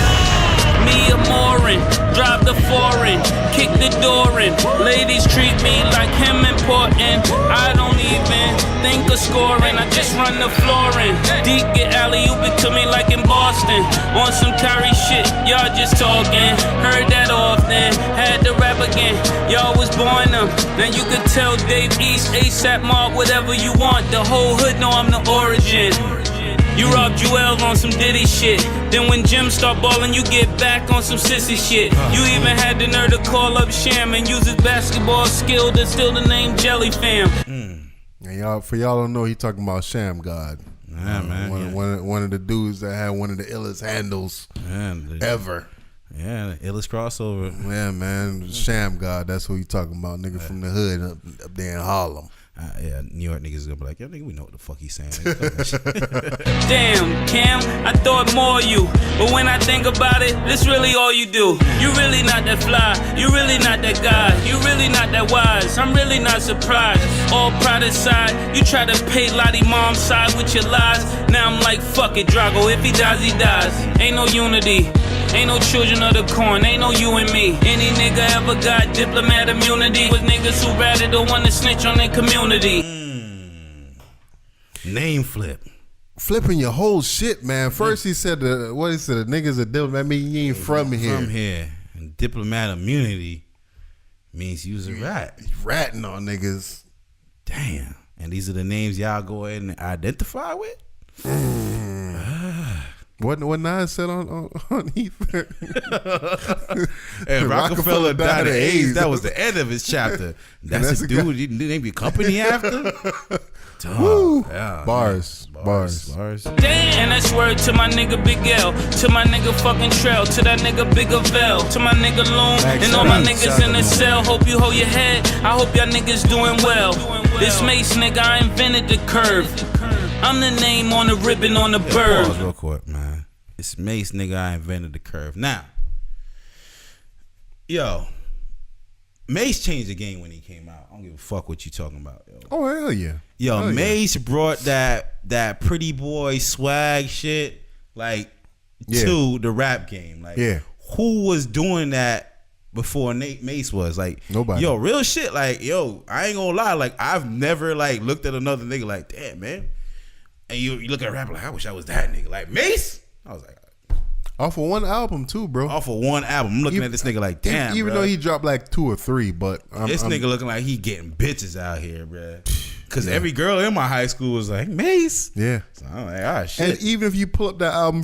Me a Morin, drive the foreign, kick the door in. Ladies treat me like him important. I don't even think of scoring. I just run the floor in. Deep get alley-oop it to me like in Boston. On some Kyrie shit, y'all just talking. Heard that often, had to rap again. Y'all was born them. Now you could tell Dave East, ASAP Mob, whatever you want. The whole hood know I'm the origin. You robbed Jewel on some Diddy shit. Then when Jim start ballin', you get back on some sissy shit. You even had the nerve to call up Sham and use his basketball skill to steal the name Jelly Fam. And for y'all don't know, he talking about Sham God. Yeah, man. One of the dudes that had one of the illest handles ever. Yeah, the illest crossover. Yeah, man. Sham God. That's who he talking about. Nigga from the hood up there in Harlem. Yeah, New York niggas gonna be like, yo, nigga, we know what the fuck he's saying. Damn, Cam, I thought more of you. But when I think about it, this really all you do. You really not that fly. You really not that guy. You really not that wise. I'm really not surprised. All pride aside, you try to pay Lottie mom's side with your lies. Now I'm like, fuck it, Drago. If he dies, he dies. Ain't no unity. Ain't no children of the corn, ain't no you and me. Any nigga ever got diplomat immunity? With niggas who rather don't want to snitch on their community. Name flip. Flipping your whole shit, man. First he said the niggas are diplomat. I mean, you ain't from here. From here. And diplomat immunity means you was a rat. Ratting on niggas. Damn. And these are the names y'all go ahead and identify with? What Nas said on Ether? And Rockefeller died of AIDS. That was the end of his chapter. That's the dude you named your company after? Woo. Yeah, Bars. And that's word to my nigga Big L, to my nigga fucking Trail, to that nigga Big Avell, to my nigga Loon, and all my niggas in the cell. Hope you hold your head. I hope y'all niggas doing well. This Mace nigga, I invented the curve. I'm the name on the ribbon on the bird. Pause real quick, man. It's Mace nigga, I invented the curve. Now, yo, Mace changed the game when he came out. I don't give a fuck what you talking about, yo. Oh hell yeah. Yo, hell Mace brought that pretty boy swag shit to the rap game. Like, who was doing that before Mace was? Like, nobody. Yo, real shit. Like, yo, I ain't gonna lie. Like, I've never like looked at another nigga like, damn, man. And you look at a rapper like, I wish I was that nigga. Like Mace, I was like, off of one album too, bro. off of one album. I'm looking at this nigga like, damn, even bro. though he dropped like 2 or 3, but This nigga looking like he getting bitches out here, bro. Cause every girl in my high school was like, Mace. Yeah. So I'm like, ah, shit. And even if you pull up that album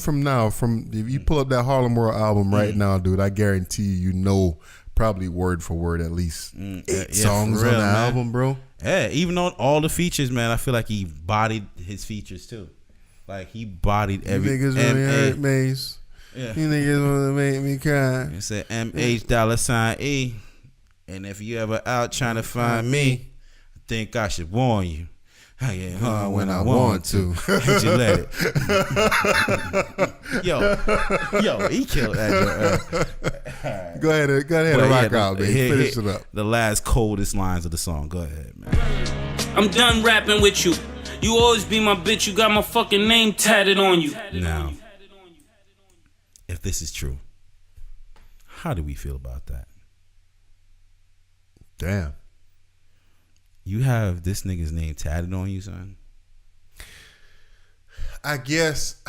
if you pull up that Harlem World album right now, dude, I guarantee you know probably word for word at least 8 songs for real, on the man. album, bro. Yeah, even on all the features, man, I feel like he bodied his features too. Like he bodied every You niggas really hurt Mace. Yeah. You niggas want to make me cry. It said $$E. And if you ever out trying to find me, I think I should warn you. I get hard when I want to. And you let it. Yo, he killed that. Go ahead and rock out, man. Finish it up. The last coldest lines of the song. Go ahead, man. I'm done rapping with you. You always be my bitch. You got my fucking name tatted on you. Now, if this is true, how do we feel about that? Damn. You have this nigga's name tatted on you, son? I guess.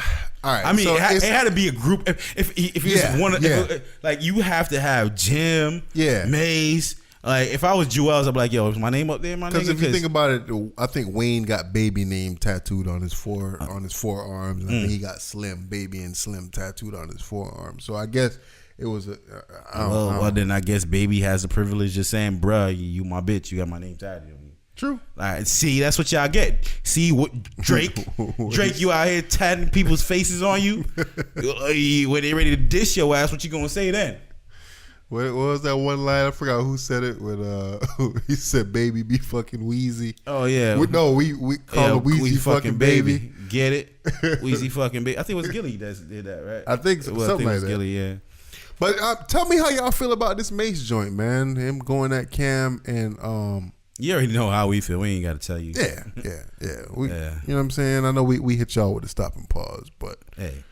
All right. I mean, so it had to be a group. If you just want to, like, you have to have Jim, Maze. Like, if I was Jewels, I'd be like, yo, is my name up there, my nigga? Because if you think about it, I think Wayne got Baby name tattooed on his forearms. And I think he got Slim, Baby and Slim tattooed on his forearm. So I guess it was a. Well, then I guess Baby has the privilege of saying, bruh, you my bitch, you got my name tattooed on you. True. All right, see, that's what y'all get. See what Drake, you out here tatting people's faces on you. When they ready to dish your ass, what you gonna say then? What was that one line? I forgot who said it. When he said, "Baby, be fucking Weezy." Oh yeah. We call him Weezy fucking baby. Get it? Weezy fucking baby. I think it was Gilly that did that, right? I think so, well, something like that. Gilly, yeah. But tell me how y'all feel about this Mace joint, man. Him going at Cam and you already know how we feel. We ain't got to tell you. Yeah. You know what I'm saying? I know we hit y'all with a stop and pause, but hey,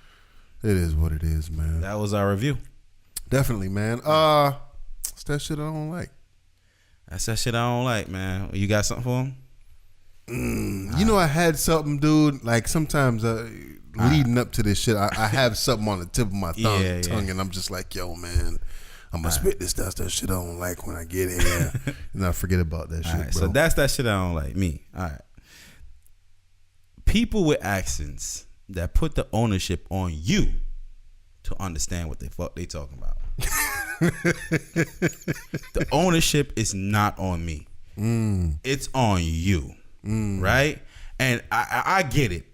it is what it is, man. That was our review. Definitely, man. It's that shit I don't like. That's that shit I don't like, man. You got something for him? You know, I had something, dude. Like sometimes leading up to this shit, I have something on the tip of my tongue, and I'm just like, yo, man, I'm gonna spit this. That's that shit I don't like when I get here, and I forget about that shit, right, bro. So that's that shit I don't like. Me. All right. People with accents that put the ownership on you to understand what the fuck they talking about. The ownership is not on me. It's on you. Right? And I get it.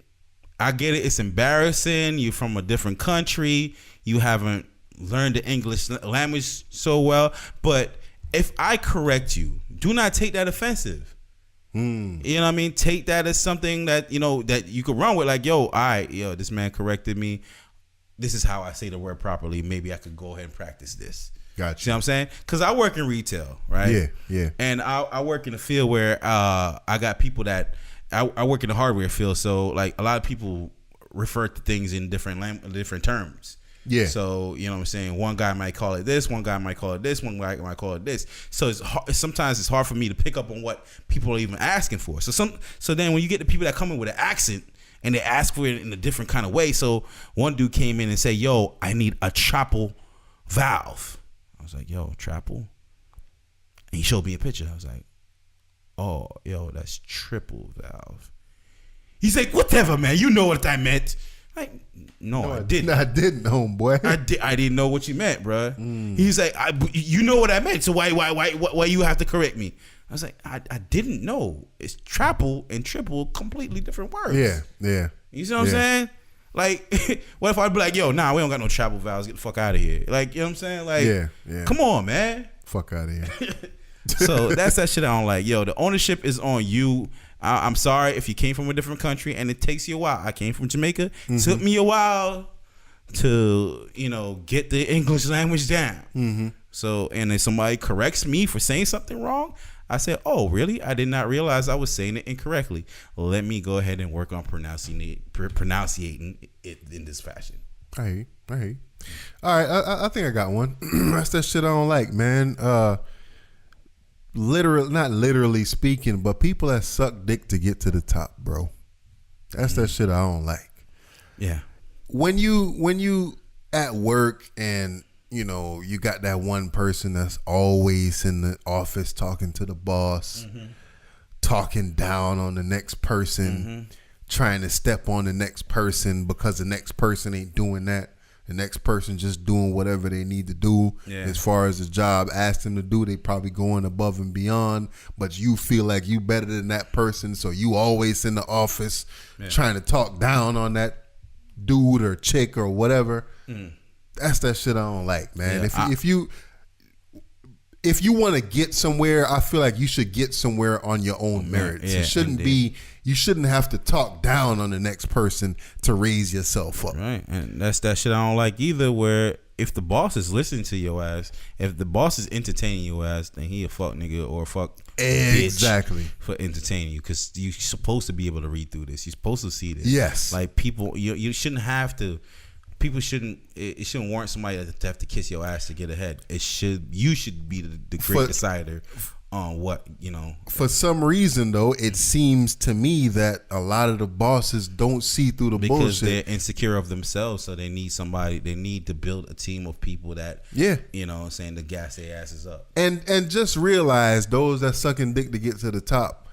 I get it. It's embarrassing. You're from a different country. You haven't learned the English language so well. But if I correct you, do not take that offensive. You know what I mean? Take that as something that, you know, that you could run with. Like, yo, all right, yo, this man corrected me. This is how I say the word properly. Maybe I could go ahead and practice this. Gotcha. See what I'm saying? Because I work in retail, right? Yeah. And I work in a field where I got people that I work in the hardware field. So like a lot of people refer to things in different terms. Yeah. So, you know what I'm saying? One guy might call it this, one guy might call it this, one guy might call it this. So sometimes it's hard for me to pick up on what people are even asking for. So then when you get the people that come in with an accent and they ask for it in a different kind of way. So one dude came in and said, yo, I need a triple valve. I was like, yo, triple? And he showed me a picture. I was like, oh, yo, that's triple valve. He's like, whatever, man. You know what I meant. Like, no, I didn't. I didn't, homeboy. I didn't know what you meant, bro. He's like, you know what I meant. So why you have to correct me? I was like, I didn't know. It's triple and triple, completely different words. Yeah. You see what I'm saying? Like, what if I'd be like, yo, nah, we don't got no triple valves. Get the fuck out of here. Like, you know what I'm saying? Like, yeah. Come on, man. Fuck out of here. So that's that shit I don't like. Yo, the ownership is on you. I'm sorry if you came from a different country and it takes you a while. I came from Jamaica. It took me a while to, get the English language down. So, and if somebody corrects me for saying something wrong, I said, oh, really? I did not realize I was saying it incorrectly. Let me go ahead and work on pronunciating it in this fashion. I hear you. All right, I think I got one. That's that shit I don't like, man. Not literally speaking, but people that suck dick to get to the top, bro. That's that shit I don't like. Yeah. When you at work and you got that one person that's always in the office talking to the boss, talking down on the next person, trying to step on the next person because the next person ain't doing that. The next person just doing whatever they need to do as far as the job asked them to do. They probably going above and beyond, but you feel like you better than that person, so you always in the office trying to talk down on that dude or chick or whatever. That's that shit I don't like, man. If you want to get somewhere, I feel like you should get somewhere on your own merits. Yeah, you shouldn't have to talk down on the next person to raise yourself up. Right. And that's that shit I don't like either, where if the boss is listening to your ass, if the boss is entertaining your ass, then he a fuck nigga or a fuck exactly bitch for entertaining you, because you're supposed to be able to read through this. You're supposed to see this. Yes. Like people, you shouldn't have to. People shouldn't. It shouldn't warrant somebody to have to kiss your ass to get ahead. You should be the great decider on what For some reason, though, it seems to me that a lot of the bosses don't see through the because bullshit. they're insecure of themselves, so they need somebody. They need to build a team of people that saying to gas their asses up. And just realize those that sucking dick to get to the top.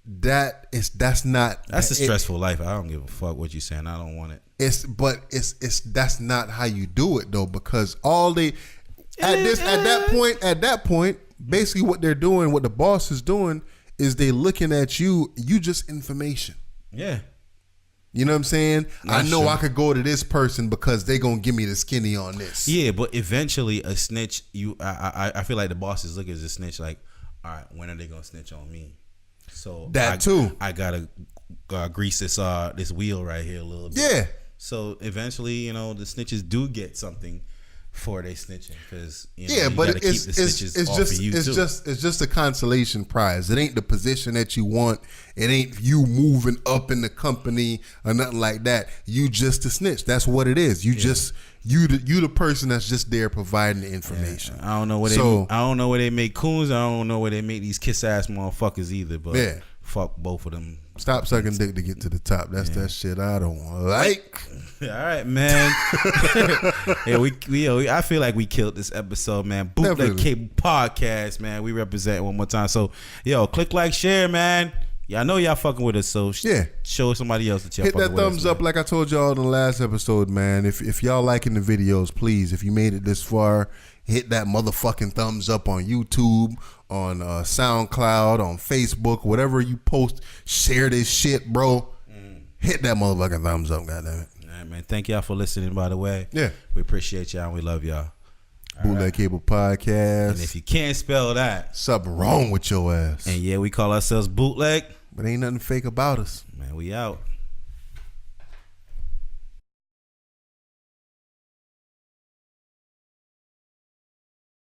That's not. That's a stressful life. I don't give a fuck what you're saying. I don't want it. That's not how you do it though, because at that point, basically what they're doing, what the boss is doing, is they looking at you just information. Yeah. You know what I'm saying? That's I know true. I could go to this person because they gonna give me the skinny on this. Yeah, but eventually a snitch. I feel like the boss is looking at a snitch like, all right, when are they gonna snitch on me? So I gotta grease this wheel right here a little bit. Yeah. So eventually, the snitches do get something for they snitching, because but it's just a consolation prize. It ain't the position that you want. It ain't you moving up in the company or nothing like that. You just a snitch. That's what it is. You the person that's just there providing the information. I don't know where they make coons. I don't know where they make these kiss ass motherfuckers either. But fuck both of them. Stop sucking dick to get to the top. That's that shit I don't like. All right, man. I feel like we killed this episode, man. Bootleg Cable Podcast, man. We represent one more time. So, click, like, share, man. Yeah, I know y'all fucking with us, so show somebody else that y'all fucking with us. Hit that thumbs up, like I told y'all in the last episode, man. If y'all liking the videos, please, if you made it this far, hit that motherfucking thumbs up on YouTube, on SoundCloud, on Facebook, whatever you post. Share this shit, bro. Hit that motherfucking thumbs up, goddammit. All right, man. Thank y'all for listening, by the way. Yeah. We appreciate y'all and we love y'all. Bootleg Cable Podcast. And if you can't spell that, something wrong with your ass. And we call ourselves Bootleg. But ain't nothing fake about us. Man, we out.